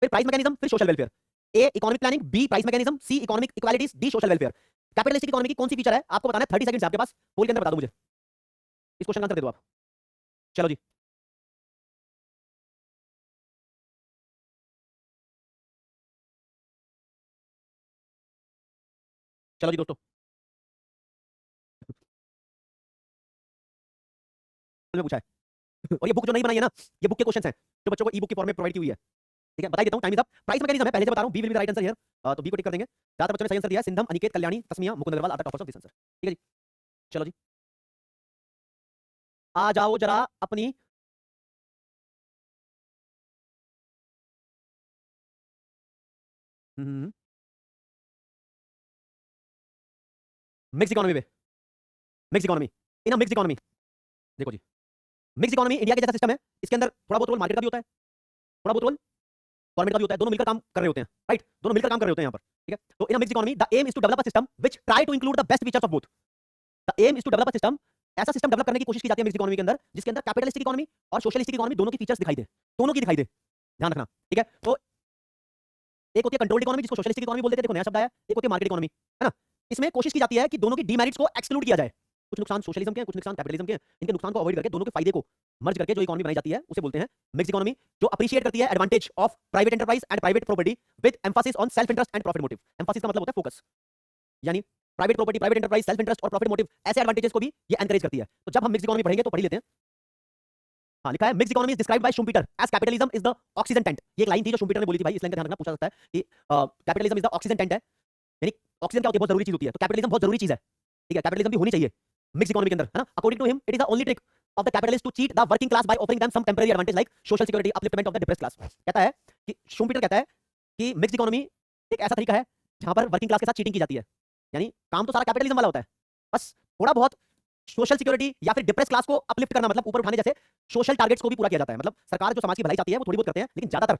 फिर प्राइस मैकेनिज्म, फिर social welfare. A economic planning, B price mechanism, C economic equalities, D social welfare. Capitalistic economy की कौन सी फीचर है आपको बताना है, 30 सेकंड्स आपके पास, पोल के अंदर बता दो मुझे, इस क्वेश्चन का आंसर दे दो आप। चलो जी, चलो जी दोस्तों, में पूछा है और ये बुक जो नहीं बनाई है ना, ये बुक के क्वेश्चंस हैं जो बच्चों को ई बुक की फॉर्म में प्रोवाइड की हुई है, ठीक है। बता देता हूं, time is up. Price mechanism है, पहले से बता रहा हूं, B will be the right answer here, तो बी को टिक कर देंगे। ज्यादातर बच्चों ने सही आंसर दिया है, Sindham, Aniket, Kalyani, Tasmiya, Mukund Agarwal are the toppers of this answer, ठीक है जी। चलो जी, आ जाओ जरा अपनी मिक्स इकोनॉमी पे, mix economy, in mix economy, देखो जी, मिक्स इकोनॉमी इंडिया के जैसा सिस्टम है, इसके अंदर थोड़ा बहुत रोल मार्केट का भी होता है, थोड़ा बहुत रोल गवर्नमेंट का भी होता है, दोनों मिलकर काम कर रहे होते हैं, राइट, दोनों मिलकर काम कर रहे होते हैं यहाँ पर। ठीक है, तो in mix economy the aim is to develop a system which try to include the best features of both. The aim is to develop a system, ऐसा सिस्टम डेवलप करने की कोशिश की जाती है मिक्स इकोनॉमी के अंदर जिसके अंदर कैपिटलिस्टिक इकोनॉमी और सोशलिस्टिक इकोनॉमी दोनों की फीचर्स दिखाई दे, दोनों की दिखाई दे, ध्यान रखना। ठीक है, तो एक होती है कंट्रोल्ड इकोनॉमी जिसको सोशलिस्टिक इकोनॉमी बोलते थे, देखो नया शब्द आया, एक होती है मार्केट इकोनॉमी, है ना। इसमें कोशिश की जाती है कि दोनों की डीमेरिट्स को एक्सक्लूड किया जाए, कुछ नुकसान सोशलिज्म के हैं, कुछ नुकसान कैपिटलिज्म के हैं, इनके नुकसान को अवॉइड करके दोनों के फायदे को मर्ज करके जो इकोनॉमी बनाई जाती है उसे बोलते हैं मिक्स इकोनॉमी, जो अप्रिशिएट करती है advantage of private enterprise and private property with Mphasis on self interest and profit motive. Mphasis का मतलब होता है फोकस, यानी private property, private enterprise, self interest और प्रॉफिट मोटिव, ऐसे एडवांटेजेस को भी ये एनकरेज करती है। तो जब हम मिक्स इकोनॉमी पढ़ेंगे तो पढ़ ही लेते हैं। हाँ, लिखा है mix economy is described by Schumpeter as capitalism is the oxygen tent. ये एक लाइन थी जो शुम्पीटर ने बोली थी भाई, इस लाइन का ध्यान रखना, पूछा सकता है कि capitalism is the oxygen tent है, यानी ऑक्सीजन क्या होती है, बहुत जरूरी चीज होती है, तो कैपिटलिज्म बहुत जरूरी चीज है। ठीक है, कैपिटलिज्म भी होनी चाहिए मिक्स इकोनॉमी के अंदर, है ना। According to him it is the only trick of the capitalist to cheat the working class by offering them some temporary advantage like social security, upliftment of the depressed class. कहता है कि Schumpeter कहता है कि mix economy एक ऐसा तरीका है जहां पर वर्किंग क्लास के साथ चीटिंग की जाती है, यानी काम तो सारा कैपिटलिज्म वाला होता है, बस थोड़ा बहुत सोशल सिक्योरिटी या फिर डिप्रेस क्लास को अपलिफ्ट करना, मतलब ऊपर उठाने जैसे सोशल टारगेट्स को भी पूरा किया जाता है। मतलब सरकार जो समाज की भलाई चाहती है वो थोड़ी बहुत करते हैं, लेकिन ज्यादातर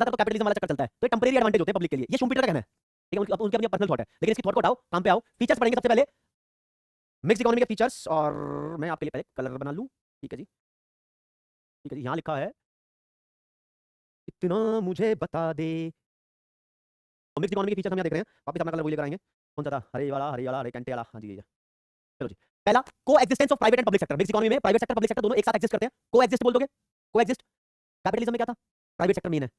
तो कैपिटलिज्म वाला चक्कर चलता है, तो ये टेंपरेरी एडवांटेज होते हैं पब्लिक के लिए, ये शुम्पीटर का कहना है। ठीक है, उनकी अपनी पर्सनल थॉट है, लेकिन इसकी थॉट को हटाओ, काम पे आओ, फीचर्स पढ़ेंगे सबसे पहले मिक्स इकोनॉमी के फीचर्स, और मैं आपके लिए पहले कलर बना लूं। ठीक है जी, ठीक है जी, यहां लिखा है इतना मुझे बता दे। मिक्स इकोनॉमी के फीचर्स हम यहां देख रहे हैं, वापस अपना कलर वही लेकर आएंगे, कौन सा था, हरे वाला, हरे कैंटे वाला, हाँ जी ये। चलो जी, पहला को existence of private and public sector. Mix economy में प्राइवेट सेक्टर पब्लिक सेक्टर दोनों एक साथ एक्जिस्ट करते हैं, को एक्जिस्ट बोल दोगे, को एक्जिस्ट। कैपिटलिज्म में क्या था, प्राइवेट सेक्टर मेन है,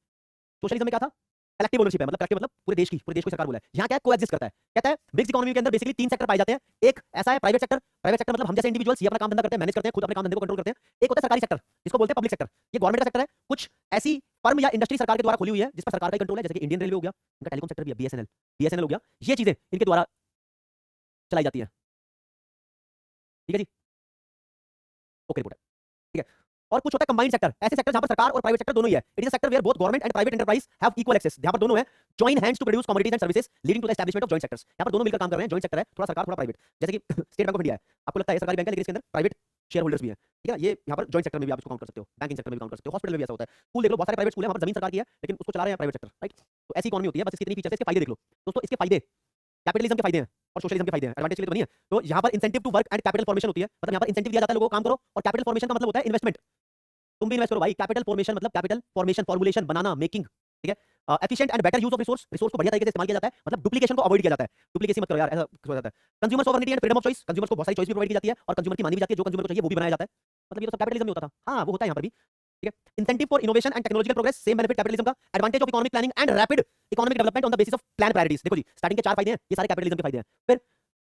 सोशलिज्म में क्या था, कलेक्टिव ओनरशिप है, मतलब कलेक्टिव मतलब पूरे देश को सरकार बोला है, यहाँ क्या है, को एक्जिस्ट करता है। कहता है मिक्स इकोनॉमी के अंदर बेसिकली 3 सेक्टर पाए जाते हैं, एक ऐसा है प्राइवेट सेक्टर, प्राइवेट सेक्टर मतलब हम जैसे इंडिविजुअल्स ये अपना काम धंधा करते हैं, मैनेज करते हैं, खुद अपने काम धंधे को कंट्रोल करते हैं। एक होता है सरकारी सेक्टर जिसको बोलते हैं पब्लिक सेक्टर, ये गवर्नमेंट का सेक्टर है, कुछ ऐसी फर्म या इंडस्ट्री सरकार के द्वारा खुली हुई है जिस पर सरकार का कंट्रोल है, जैसे कि इंडियन रेलवे हो गया, इनका टेलीकॉम सेक्टर भी है, बीएसएनएल हो गया, ये चीजें इनके द्वारा चलाई जाती है। ठीक है जी, ओके रिपोर्ट है। ठीक है, और कुछ होता है कंबाइंड सेक्टर, ऐसे सेक्टर जहां पर सरकार और प्राइवेट सेक्टर दोनों ही है। It is a sector where both government and private enterprise have equal access, जहां पर दोनों है join hands to produce commodities and services leading to the establishment of joint sectors. यहां पर दोनों मिलकर काम कर रहे हैं, जॉइंट सेक्टर है, थोड़ा सरकार थोड़ा प्राइवेट, जैसे कि स्टेट बैंक ऑफ इंडिया है, आपको लगता है सरकारी बैंक है लेकिन इसके अंदर प्राइवेट शेयर होल्डर्स भी हैं। ठीक है, ये यहां पर जॉइंट सेक्टर में भी आप इसको काउंट कर सकते हो, बैंकिंग सेक्टर में भी काउंट कर सकते हो, हॉस्पिटल में भी ऐसा होता है, स्कूल देख लो, बहुत सारे प्राइवेट स्कूल है वहां पर जमीन सरकार की है लेकिन उसको चला रहे हैं प्राइवेट सेक्टर, राइट। तो ऐसी इकोनॉमी होती है, बस इसके इतनी फीचर्स है, इसके फायदे देख लो दोस्तों, इसके फायदे कैपिटलिज्म के फायदे हैं और सोशलिज्म के फायदे हैं, एडवांटेज के लिए तो नहीं है। तो यहाँ पर incentive to work and capital formation होती है, मतलब यहाँ पर इंसेंटिव दिया जाता है लोगों को काम करो, और कैपिटल फॉर्मेशन का मतलब होता है इन्वेस्टमेंट, तुम भी इन्वेस्ट करो भाई। कैपिटल फॉर्मेशन मतलब कैपिटल फॉर्मेशन, फॉर्मुलेशन, बनाना, मेकिंग। ठीक है, efficient and better use of resource, resource को बढ़िया तरीके से इस्तेमाल किया जाता है, मतलब डुप्लीकेशन को अवॉइड किया जाता है, डुप्लीकेसी मत करो यार, ऐसा हो जाता है। Consumer sovereignty and freedom of choice, consumers को बहुत सारी चॉइस भी प्रोवाइड की जाती है और कंज्यूमर की मानी भी जाती है, जो कंज्यूमर को चाहिए वो भी बनाया जाता है, मतलब ये तो सब कैपिटलिज्म में होता था, हाँ वो होता है यहाँ पर भी। ठीक है, incentive for innovation and technological progress, same benefit capitalism का। Advantage of economic planning and rapid economic development on the basis of plan priorities. देखो जी, स्टार्टिंग के 4 फायदे हैं, ये सारे कैपिटलिज्म के फायदे हैं। फिर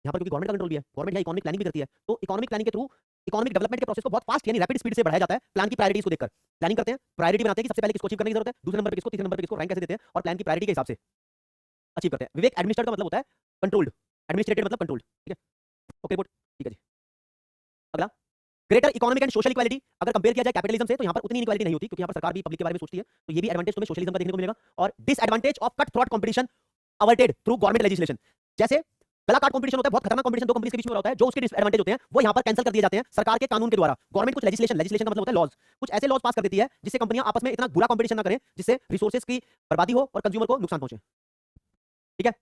यहाँ पर क्योंकि गवर्नमेंट का कंट्रोल भी है, गवर्नमेंट यहाँ इकोनॉमिक प्लानिंग भी करती है, तो इकोनॉमिक प्लानिंग के थ्रू इकोनॉमिक डेवलपमेंट के प्रोसेस को बहुत फास्ट यानी रैपिड स्पीड से बढ़ाया जाता है, प्लान की प्रायोरिटीज को देखकर। प्लानिंग करते हैं, प्रायोरिटी बनाते हैं कि सबसे पहले किसको अचीव करने की जरूरत है, दूसरे नंबर पे किसको, तीसरे नंबर पे किसको, रैंक कैसे देते हैं, और प्लान की प्रायोरिटी के हिसाब से अचीव करते हैं। विवेक एडमिनिस्ट्रेट का मतलब होता है कंट्रोल्ड, एडमिनिस्ट्रेटेड मतलब कंट्रोल्ड। ठीक है, ओके रिपोर्ट। ठीक है जी, अगला greater economic and social equality. अगर कंपेयर किया जाए कैपिटलिज्म से तो यहाँ पर उतनी इक्वालिटी नहीं होती, क्योंकि यहाँ पर सरकार भी पब्लिक के बारे में सोचती है, तो ये भी एडवांटेज तुम्हें सोशलिज्म का देखने को मिलेगा। और disadvantage of cut throat competition averted through government legislation, जैसे गला काट कंपटीशन होता है, बहुत खतरनाक कंपटीशन दो कंपनीज के बीच में हो रहा होता है, जो उसके डिसएडवांटेज होते हैं वो यहाँ पर कैंसिल कर दिए जाते हैं सरकार के कानून के द्वारा। गवर्नमेंट कुछ लेजिस्लेशन का मतलब होता है लॉज, कुछ ऐसे लॉज पास कर देती है जिससे कंपनियां आपस में इतना बुरा कंपटीशन ना करें जिससे रिसोर्सेज की बर्बादी हो और कंज्यूमर को नुकसान पहुंचे। ठीक है,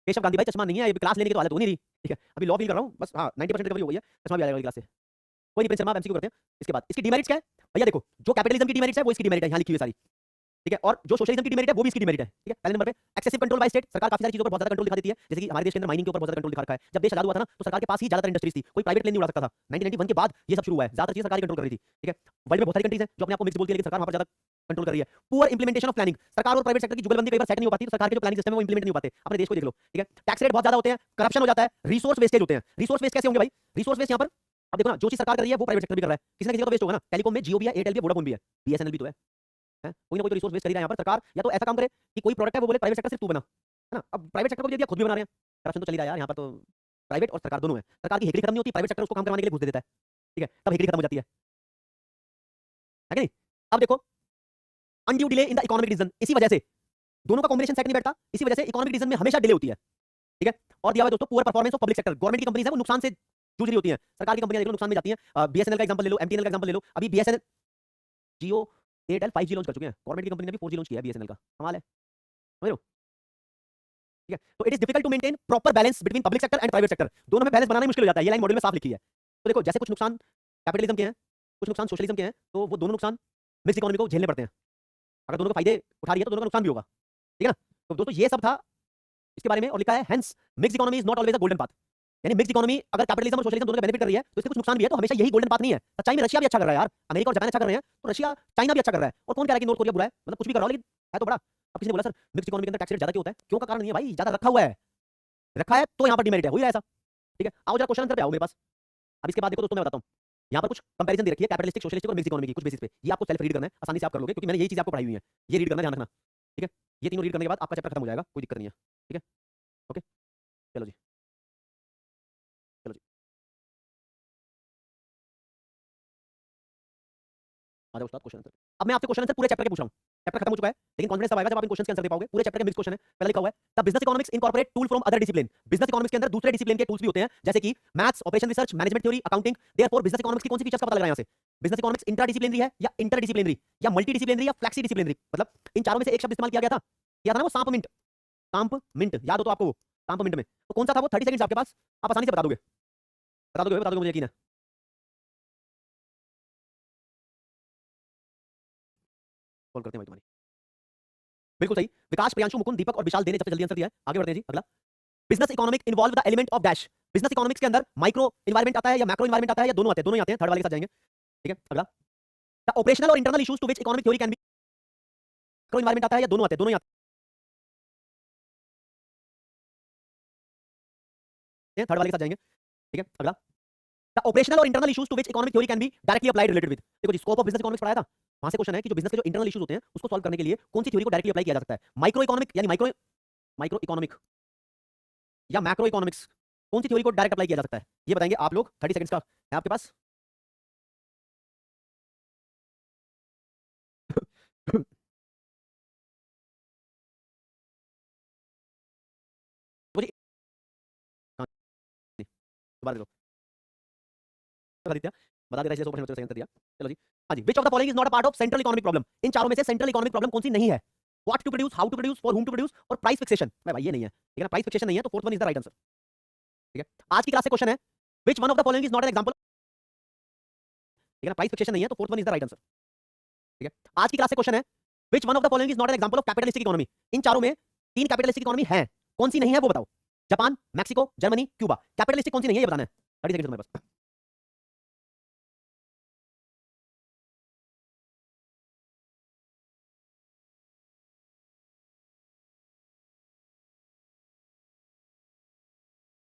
केशव गांधी भाई चश्मा नहीं है, ये क्लास लेने की तो हालत हो नहीं रही। ठीक है, अभी लॉ फील कर रहा हूँ बस, हाँ 90% रिकवरी हो गई है, चश्मा भी आ जाएगा क्लास से, कोई नहीं। प्रिंस शर्मा एमसीक्यू करते हैं। इसके बाद इसकी डिमेरिट्स क्या है भैया, देखो जो कैपिटलिज्म की डिमेरिट्स है वो इसकी डिमेरिट है, यहाँ लिखी हुई है सारी। ठीक है, और जो सोशलिज्म की डिमेरिट है वो भी इसकी डिमेरिट है। ठीक है, पहले नंबर पे एक्सेसिव कंट्रोल बाय स्टेट, सरकार काफी सारी चीजों पर बहुत ज्यादा कंट्रोल दिखा देती है, जैसे कि हमारे देश के अंदर माइनिंग के ऊपर बहुत ज्यादा कंट्रोल दिखा रखा है। जब देश आजाद हुआ था ना तो सरकार के पास ही ज्यादातर इंडस्ट्रीज थी, कोई प्राइवेट प्लेन नहीं उड़ा सकता था। 1991 के बाद ये सब शुरू हुआ है, ज्यादातर चीजें सरकार ही कंट्रोल कर रही थी। ठीक है, वर्ल्ड में बहुत सारी कंट्रीज हैं जो अपने आप को मिक्स बोलती है लेकिन सरकार वहां पर ज्यादा कंट्रोल कर रही है। पुअर इंप्लीमेंटेशन ऑफ प्लानिंग, सरकार और प्राइवेट सेक्टर की जुगलबंदी कई बार सेट नहीं हो पाती, तो सरकार के जो प्लानिंग सिस्टम है वो इंप्लीमेंट नहीं हो पाते। अपने देश को देख लो। ठीक है, टैक्स रेट बहुत ज्यादा होते हैं, करप्शन हो जाता है, रिसोर्स वेस्टेज होते हैं। रिसोर्स वेस्ट कैसे होंगे भाई, रिसोर्स वेस्ट यहाँ पर अब देखो ना, जो चीज सरकार कर रही है वो प्राइवेट सेक्टर भी कर रहा है, किसी ना किसी का तो वेस्ट होगा ना। टेलीकॉम में जियो भी है, एयरटेल भी है, वोडाफोन भी है, बीएसएनएल भी तो है, कोई ना कोई तो रिसोर्स वेस्ट कर ही रहा है यहाँ पर। सरकार या तो ऐसा काम करे कि कोई प्रोडक्ट है वो बोले प्राइवेट सेक्टर सिर्फ तू बना, है ना। अब प्राइवेट सेक्टर को भी दे दिया, खुद भी बना रहे हैं, करप्शन तो चल ही रहा है यार यहाँ पर। तो प्राइवेट और सरकार दोनों है, सरकार की हेकड़ी खत्म नहीं होती, प्राइवेट सेक्टर उसको काम करवाने के लिए घुस दे देता है। ठीक है, तब हेकड़ी खत्म हो जाती है कि नहीं। अब देखो undue delay in the economic decision, इसी वजह से दोनों का कॉम्बिनेशन सेट नहीं बैठता, इसी वजह से इकोनॉमिक डिसीजन में हमेशा डिले होती है। ठीक है, और दिया हुआ दोस्तों poor performance of public sector, government की कंपनीज है वो नुकसान से जूझ रही होती हैं, सरकार की कंपनियां देख लो नुकसान में जाती हैं। बीएसएनएल का एग्जांपल ले लो, एमटीएनएल का एग्जांपल ले लो। अभी बीएसएनएल, जियो, एयरटेल 5G लॉन्च कर चुके हैं, गवर्नमेंट की कंपनी ने भी 4G लॉन्च किया है बीएसएनएल का, कमाल है, समझ लो। ठीक है, तो it is difficult to maintain proper balance between public sector and private sector, दोनों में बैलेंस बनाना ही मुश्किल हो जाता है। ये लाइन मॉडल में साफ लिखी है। तो देखो, जैसे कुछ नुकसान कैपिटलिज्म के हैं, कुछ नुकसान सोशलिज्म के हैं, तो वो दोनों नुकसान मिक्स इकोनॉमी को झेलने पड़ते हैं। अगर दोनों को फायदे उठा रही है तो दोनों का नुकसान भी होगा, ठीक है ना। तो दोस्तों ये सब था इसके बारे में, और लिखा है hence mix economy is not always a golden path. यानी मिक्स इकोनॉमी अगर कैपिटलिज्म और सोशलिज्म दोनों का बेनिफिट कर रही है तो इसके कुछ नुकसान भी है, तो हमेशा यही गोल्डन पाथ नहीं है। सच्चाई में रशिया भी अच्छा कर रहा है यार, अमेरिका और जापान अच्छा कर रहे हैं, तो रशिया चाइना भी अच्छा कर रहा है, और कौन कह रहा है कि नॉर्थ कोरिया बुरा है? मतलब कुछ भी कर रहा हो लेकिन है तो बड़ा। अब किसी ने बोला सर मिक्स इकोनॉमी के अंदर टैक्स रेट ज्यादा क्यों होता है? क्यों का कारण नहीं है भाई, ज्यादा रखा हुआ है, रखा है तो यहाँ पर डिमेरिट है, हो ही रहा है ऐसा। ठीक है, आओ जरा क्वेश्चन आंसर पे आओ मेरे पास। अब इसके बाद देखो दोस्तों मैं बताता हूँ, यहाँ पर कुछ कंपैरिजन दे रखी है कैपिटलिस्टिक, सोशलिस्टिक और मिक्स इकोनॉमी की कुछ बेसिस पे। ये आपको सेल्फ रीड करना है, आसानी से आप कर लोगे क्योंकि मैंने यही चीज आपको पढ़ाई हुई है। ये रीड करना, ध्यान रखना, ठीक है। ये तीनों रीड करने के बाद आपका चैप्टर खत्म हो जाएगा, कोई दिक्कत नहीं है, ठीक है। ओके, चलो जी, चलो जी, आ जाओ उस्ताद क्वेश्चन आंसर। अब मैं आपसे क्वेश्चन आंसर पूरे चैप्टर के पूछ रहा हूँ। चैप्टर खत्म हो चुका है, लेकिन कॉन्फिडेंस तब आएगा जब आप इन क्वेश्चन के आंसर दे पाओगे। पूरे चैप्टर के मिक्स क्वेश्चन है, पहले लिखा हुआ है the business economics incorporate tool from other discipline. Business economics के अंदर दूसरे डिसिप्लिन के टूल्स भी होते हैं, जैसे कि maths, operation research, management theory, accounting. Therefore business economics की कौन सी फीचर्स का पता लग रहा है यहाँ से? बिजनेस इकोनॉमिक्स इंट्रा डिसिप्लिनरी है या इंटर डिसिप्लिनरी या मल्टी डिसिप्लिनरी या फ्लेक्सी डिसिप्लिनरी? मतलब इन चारों में से एक शब्द इस्तेमाल किया गया था, किया था ना वो, सांप मिंट। सांप मिंट याद हो तो आपको, वो सांप मिंट में तो कौन सा था वो? 30 सेकंड्स आपके पास, आप आसानी से बता दोगे, बता दोगे, बता दोगे, मुझे यकीन है। कॉल करते हैं भाई तुम्हारी। बिल्कुल सही, विकास, प्रियांशु, मुकुंद, दीपक और विशाल देने सबसे जल्दी आंसर दिया है। आगे बढ़ते हैं जी, अगला। Business economic involve the element of dash. Business economics के अंदर माइक्रो इन्वायरमेंट आता है या मैक्रो इन्वायरमेंट आता है या दोनों आते हैं? दोनों ही आते हैं, थर्ड वाले के साथ जाएंगे, ठीक है। अगला, द ऑपरेशनल और internal issues to which economic theory can be. Macro environment आता है या दोनों आते हैं? दोनों ही आते हैं, थर्ड वाले के साथ जाएंगे, ठीक है। अगला, द ऑपरेशनल और internal issues to which economic theory can be directly applied related with. देखो जी, स्कोप ऑफ बिजनेस इकोनॉमिक्स पढ़ाया था, वहां से क्वेश्चन है कि जो बिजनेस के जो इंटरनल इश्यूज होते हैं उसको सॉल्व करने के लिए कौन सी थ्योरी को डायरेक्टली अप्लाई किया जा सकता है? माइक्रो इकोनॉमिक यानी माइक्रो माइक्रो इकोनॉमिक या मैक्रो इकोनॉमिक्स, कौन सी थ्योरी को डायरेक्ट अप्लाई किया जा सकता है? ये बताएंगे आप लोग, 30 सेकंड्स का है आपके पास। मुझे दोबारा दे दो आदित्य, बता दे रहा है, इसलिए 100% सही आंसर दिया। चलो जी, हाँ जी, which of the following is not a part of central economic problem? इन चारों में से सेंट्रल इकोनॉमिक प्रॉब्लम कौन सी नहीं है? What to produce, how to produce, for whom to produce और प्राइस फिक्सेशन। भाई ये नहीं है, ठीक है ना, प्राइस फिक्सेशन नहीं है, तो fourth one is the right answer, ठीक है। आज की क्लास से क्वेश्चन है, which one of the following is not an example, ठीक है ना, प्राइस फिक्सेशन नहीं है, तो fourth one is the right answer, ठीक है। आज की क्लास से क्वेश्चन है, which one of the following is not an example of capitalistic economy? इन चारों में तीन कैपिटलिस्टिक इकोनॉमी है, कौन सी नहीं है वो बताओ? Japan, Mexico, Germany, Cuba. Capitalistic कौन सी नहीं है ये बताना है, 30 सेकंड तुम्हारे पास।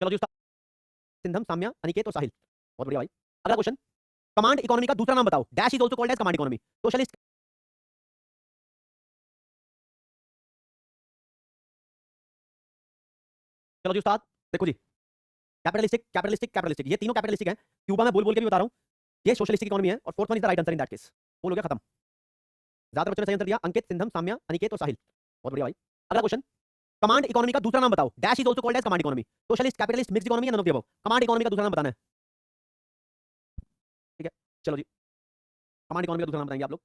चलो जी उस्ताद, सिंधम, साम्या, अनिकेत और साहिल, बहुत बढ़िया भाई। अगला क्वेश्चन, कमांड इकोनॉमी का दूसरा नाम बताओ। Dash is also called as command economy. Socialist, चलो जी उस्ताद, देखो जी, कैपिटलिस्टिक कैपिटलिस्टिक कैपिटलिस्टिक, ये तीनों कैपिटलिस्टिक हैं। क्यूबा में बोल बोल के भी बता रहा हूं, ये सोशलिस्टिक इकोनॉमी है, और fourth one is the right answer in that case. बोल हो गया खत्म। ज्यादा बच्चों ने सही आंसर दिया, अंकित, सिंधम, साम्या, अनिकेत और साहिल, बहुत बढ़िया भाई। अगला क्वेश्चन, कमांड इकोनॉमी का दूसरा नाम बताओ। Dash is also called as command economy. Socialist, capitalist, mixed economy या none of the above? Command economy का दूसरा नाम बताना है, ठीक है। चलो जी, कमांड इकोनॉमी का दूसरा नाम बताएंगे आप लोग।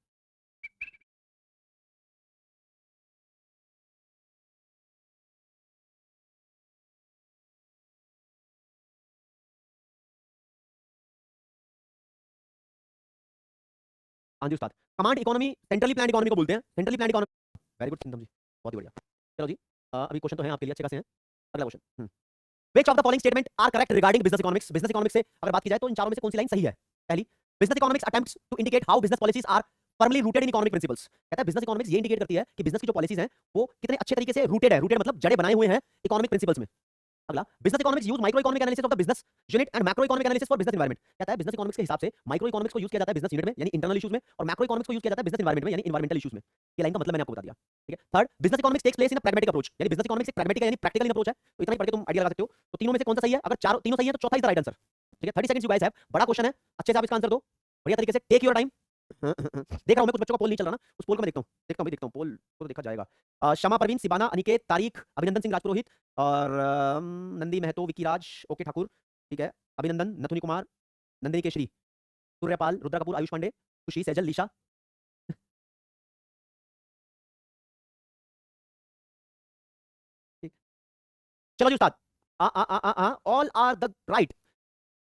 हाँ जी उस्ताद, command economy centrally planned economy को बोलते हैं, centrally planned economy. Very good Sindham ji, बहुत ही बढ़िया। चलो जी, अभी क्वेश्चन तो है आपके लिए अच्छे खासे हैं। अगला question, which of the following statement are correct regarding business economics? Business economics से अगर बात की जाए तो इन चारों में से कौन सी लाइन सही है? पहली, business economics attempts to indicate how business policies are firmly rooted in economic principles. कहता है बिजनेस इकोनॉमिक्स ये इंडिकेट करती है कि बिजनेस की जो पॉलिसीज हैं वो कितने अच्छे तरीके से रूटेड है, रूटेड मतलब जड़े बनाए हुए हैं इकोनॉमिक प्रिंसिपल्स में। अगला, business economics use micro economic analysis of the business unit and macro economic analysis for business environment. कहता है बिजनेस इकोनॉमिक्स के हिसाब से माइक्रो इकोनॉमिक्स को यूज किया जाता है बिजनेस यूनिट में यानी इंटरनल इश्यूज में, और मैक्रो इकोनॉमिक्स को यूज किया जाता है बिजनेस एनवायरनमेंट में यानी एनवायरमेंटल इश्यूज में। ये लाइन का मतलब मैंने आपको बता दिया, ठीक है। Third, business economics takes place in a pragmatic approach, यानी बिजनेस इकोनॉमिक्स एक प्रैग्मेटिक यानी प्रैक्टिकल अप्रोच है। तो इतना ही पढ़ के तुम आइडिया लगा सकते हो। तो तीनों में से कौन सा सही है? अगर चारों तीनों सही है तो चौथा इज द राइट आंसर, ठीक है। 30 सेकंड्स यू गाइस हैव, बड़ा क्वेश्चन है, अच्छे से आप इसका आंसर दो बढ़िया तरीके से, टेक योर टाइम। देख रहा हूं मैं, कुछ बच्चों का पोल नहीं चल रहा ना, उस पोल को मैं देखता हूं पोल को देखा जाएगा। शमा परवीन, सिबाना, अनिकेत, तारीख, अभिनंदन सिंह राजपुरोहित और नंदी महतो, विकी राज, ओके ठाकुर, ठीक है, अभिनंदन, नथुनी कुमार, नंदिनी केशरी, सूर्यपाल, रुद्रा कपूर, आयुष पांडे, खुशी, सैजल, लीशा, ठीक। चलो जी उस्ताद। All are the right.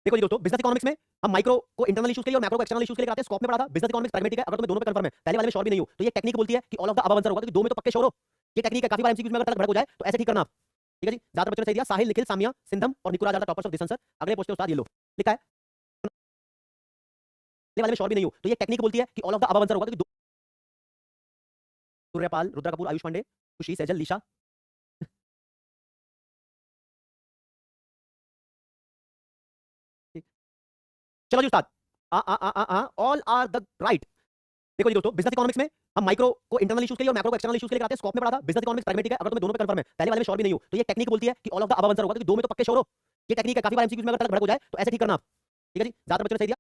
देखो जी दोस्तों, बिजनेस इकोनॉमिक्स में हम माइक्रो को इंटरनल इश्यूज के लिए और मैक्रो को एक्सटर्नल इश्यूज के लिए कराते हैं। स्कोप में पढ़ा था बिजनेस इकोनॉमिक्स प्रैग्मेटिक है, अगर तुम्हें दोनों पे कंफर्म है, पहले वाले में श्योर भी नहीं हो तो ये टेक्निक बोलती है कि all of the above answer होगा, क्योंकि दो में तो पक्के श्योर हो। ये टेक्निक है, काफी बार एमसीक्यूज में अगर तलक भड़क हो जाए तो ऐसे ठीक करना आप। ठीक है जी, ज्यादातर बच्चों ने सही दिया। साहिल, निखिल, सामिया, सिंधम और Nikuraj are the toppers of this answer. अगले पोस्ट उस्ताद ये लो लिखा है, पहले वाले में श्योर भी नहीं हो तो ये टेक्निक बोलती है कि all of the above answer होगा, क्योंकि सूर्यपाल, रुद्रा कपूर, आयुष पांडे, खुशी, सैजल, लीशा। चलो जी उस्ताद। All are the right. देखो जी दोस्तों, बिजनेस इकोनॉमिक्स में हम माइक्रो को इंटरनल इश्यूज के लिए और मैक्रो को एक्सटर्नल इश्यूज के लिए कराते हैं। स्कोप में पढ़ा था बिजनेस इकोनॉमिक्स प्रैग्मेटिक है, अगर तुम्हें दोनों पे कंफर्म है, पहले वाले में श्योर भी नहीं हो तो ये टेक्निक बोलती है कि all of the above answer होगा, क्योंकि दो में तो पक्के श्योर हो। ये टेक्निक है, काफी बार एमसीक्यूज में अगर तलक भड़क हो जाए तो ऐसे ठीक करना आप। ठीक है जी, ज्यादातर बच्चों ने सही दिया।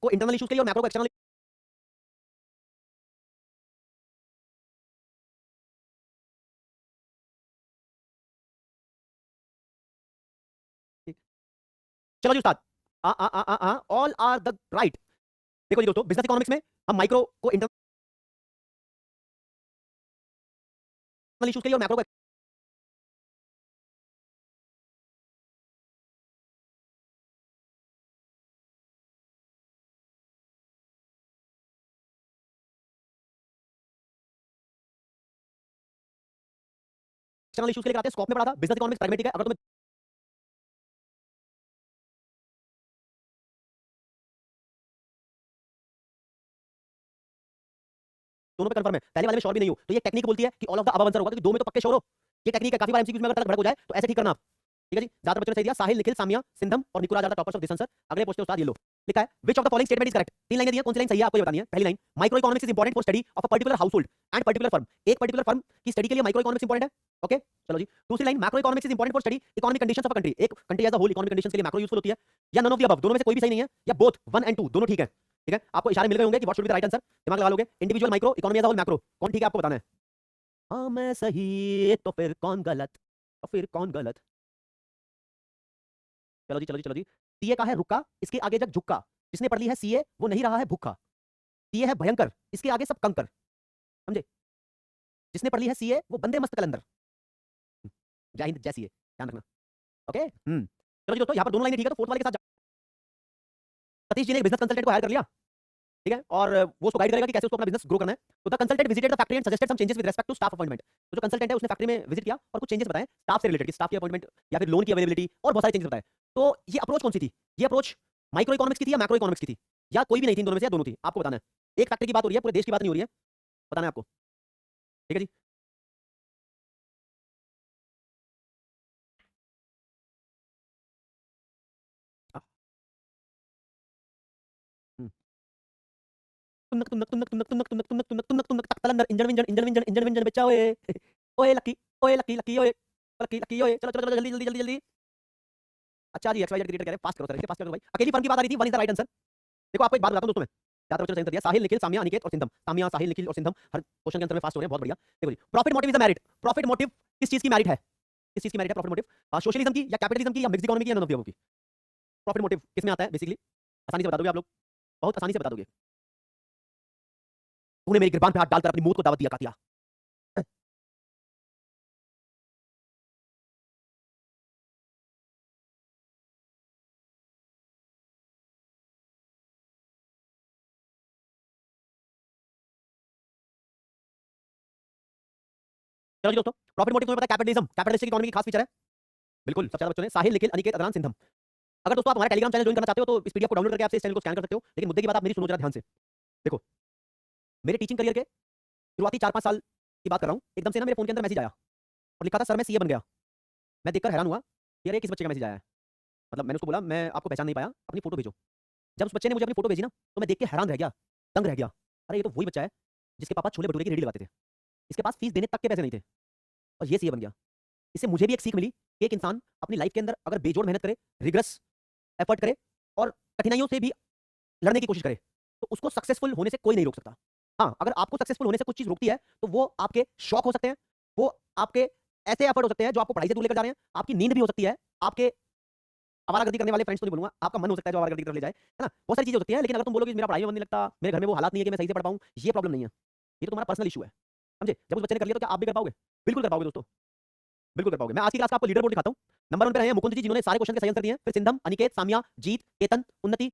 को इंटरनल इश्यूज के लिए और मैक्रो को एक्सटर्नल। चलो जी उस्ताद। All are the right. देखो जी दोस्तों, बिजनेस इकोनॉमिक्स में हम माइक्रो को इंटरनल इश्यूज के लिए और मैक्रो को एक्सटर्नल इश्यूज के लिए कराते हैं। स्कोप में पढ़ा था बिजनेस इकोनॉमिक्स प्रैग्मेटिक है, अगर तुम्हें दोनों पे कंफर्म है, पहले वाले में श्योर भी नहीं हो तो ये टेक्निक बोलती है कि all of the above answer होगा, क्योंकि दो में तो पक्के श्योर हो। ये टेक्निक है, काफी बार एमसीक्यूज में अगर तलक भड़क हो जाए तो ऐसे ठीक करना आप। ठीक है जी, ज्यादातर बच्चों ने सही दिया। साहिल, निखिल, सामिया, सिंधम और Nikuraj are the toppers of this answer. अगले पोस्ट उस्ताद ये लो लिखा है, which of the following statement is correct. तीन लाइनें दी हैं, कौन सी लाइन सही है आपको ये बतानी है। पहली line, micro economics is important for study of a particular household and particular firm. एक पर्टिकुलर फर्म की स्टडी के लिए माइक्रो इकोनॉमिक्स इंपॉर्टेंट है। ओके चलो जी। दूसरी line, macro economics is important for study economic conditions of a country. एक country as a whole economic conditions के लिए मैक्रो यूजफुल होती है। या नन ऑफ द अबव, दोनों में से कोई भी सही नहीं है, या बोथ 1 एंड 2 दोनों ठीक है। ठीक है, आपको इशारे मिल गए होंगे कि what should be the right answer, दिमाग लगा लोगे। Individual micro, economy as a whole macro, कौन ठीक है आपको बताना है। हाँ मैं सही तो फिर कौन गलत, और फिर कौन गलत। चलो जी चलो जी चलो जी। सीए का है रुका, इसके आगे जग झुक्का। जिसने पढ़ ली है सीए वो नहीं रहा है भूखा। सीए है भयंकर, इसके आगे सब कंकर। समझे। जिसने पढ़ ली है सीए वो बंदे मस्त कलंदर। जय हिंद जय सीए, ध्यान रखना। ओके चलो जी दोस्तों, यहाँ पर दोनों लाइनें ठीक है, तो फोर्थ वाले के साथ सतीश जी ने एक बिजनेस कंसल्टेंट को हायर कर लिया। ठीक है, और वो उसको गाइड करेगा कि कैसे उसको अपना बिजनेस ग्रो करना है। तो the consultant visited the factory and suggested some changes with respect to staff appointment. तो जो कंसल्टेंट है उसने फैक्ट्री में विजिट किया और कुछ चेंजेस बताए स्टाफ से रिलेटेड, कि स्टाफ की अपॉइंटमेंट या फिर लोन की अवेलेबिलिटी और बहुत सारे चेंजेस बताए। तो ये अप्रोच कौन सी थी, ये अप्रोच माइक्रो इकोनॉमिक्स की थी या मैक्रो इकोनॉमिक्स की थी, या कोई भी नहीं थी, इन दोनों में से या दोनों थी, आपको बताना है। एक फैक्ट्री की बात हो रही है, पूरे देश की बात नहीं हो रही है, बताना है आपको। ठीक है जी। हम्म। तुनक तुनक तुनक तुनक तुनक तुनक तुनक तुनक तुनक तुनक तक तलंदर इंजन विंजन इंजन विंजन इंजन विंजन बचा ओए ओए लकी ओए लकी लकी ओए लकी लकी ओए। चलो चलो चलो जल्दी जल्दी जल्दी जल्दी। अच्छा जी, एक्सवाइजेड क्रिएटर कह रहे हैं पास करो सर, इसके पास करो भाई। अकेली फर्म की बात आ रही थी, one is the right answer. देखो आपको एक बात बताता हूं दोस्तों, मैं ज्यादा बच्चों ने सही दिया। साहिल, निखिल, सामिया, अनिकेत और सिंधम। सामिया, साहिल, निखिल और सिंधम हर क्वेश्चन के आंसर में फास्ट हो रहे हैं, बहुत बढ़िया। देखो जी, profit motive is the merit. Profit motive किस चीज की मेरिट है, किस चीज की मेरिट है प्रॉफिट मोटिव, सोशलिज्म की या कैपिटलिज्म की या मिक्स्ड इकोनॉमी की या नन ऑफ द अबव की। प्रॉफिट मोटिव किस में आता है बेसिकली, आसानी से बता दोगे आप लोग, बहुत आसानी से बता दोगे। तूने मेरी गिरबान पे हाथ डालकर अपनी मौत को दावत दिया कातिया। चलो जी दोस्तों, प्रॉफिट मोटिव तुम्हें पता है कैपिटलिज्म, कैपिटलिस्टिक इकोनॉमी की खास फीचर है। बिल्कुल, सबसे ज्यादा बच्चों ने साहिल, निखिल, अनिकेत, अदनान, सिंधम। अगर दोस्तों आप हमारा टेलीग्राम चैनल ज्वाइन करना चाहते हो तो इस पीडीएफ को डाउनलोड करके आप इस चैनल को स्कैन कर सकते हो। लेकिन मुद्दे की बात आप मेरी सुनो जरा ध्यान से। देखो, मेरे टीचिंग करियर के शुरुआती 4-5 साल की बात कर रहा हूँ, एकदम से ना मेरे फोन के अंदर मैसेज आया और लिखा था सर मैं सीए बन गया। मैं देखकर हैरान हुआ कि अरे किस बच्चे का मैसेज आया है। मतलब मैंने उसको बोला मैं आपको पहचान नहीं पाया, अपनी फोटो भेजो। जब उस बच्चे ने मुझे अपनी फोटो भेजी ना तो मैं देख के हैरान रह गया, दंग रह गया। अरे ये तो वही बच्चा है जिसके पापा छोले भटूरे की रेडी लगाते थे, इसके पास फीस देने तक के पैसे नहीं थे और ये सीए बन गया। इससे मुझे भी एक सीख मिली कि एक इंसान अपनी लाइफ के अंदर अगर बेजोड़ मेहनत करे, रिग्रेस एफर्ट करे और कठिनाइयों से भी लड़ने की कोशिश करे तो उसको सक्सेसफुल होने से कोई नहीं रोक सकता। हाँ, अगर आपको सक्सेसफुल होने से कुछ चीज रोकती है तो वो आपके शौक हो सकते हैं, वो आपके ऐसे एफर्ट हो सकते हैं जो आपको पढ़ाई से दूर लेकर जा रहे हैं, आपकी नींद भी हो सकती है, आपके आवारागर्दी करने वाले फ्रेंड्स तो नहीं बोलूंगा, आपका मन हो सकता है जो आवारागर्दी की तरफ ले जाए, है ना। बहुत सारी चीजें हो सकती है। लेकिन अगर तुम बोलोगे मेरा पढ़ाई में मन नहीं लगता, मेरे घर में वो हालात नहीं है कि मैं सही से पढ़ पाऊं, ये प्रॉब्लम नहीं है, ये तो तुम्हारा पर्सनल इशू है। समझे। जब उस बच्चे ने कर लिया तो क्या आप भी कर पाओगे, बिल्कुल कर पाओगे दोस्तों। बिल्कुल कर पाओगे। मैं आज की क्लास का आपको लीडर बोर्ड दिखाता हूं। नंबर 1 पे रहे हैं मुकुंद जी, जिन्होंने सारे क्वेश्चन के सही आंसर दिए हैं। फिर सिंधम, अनिकेत, सामिया, जीत, केतन, उन्नति,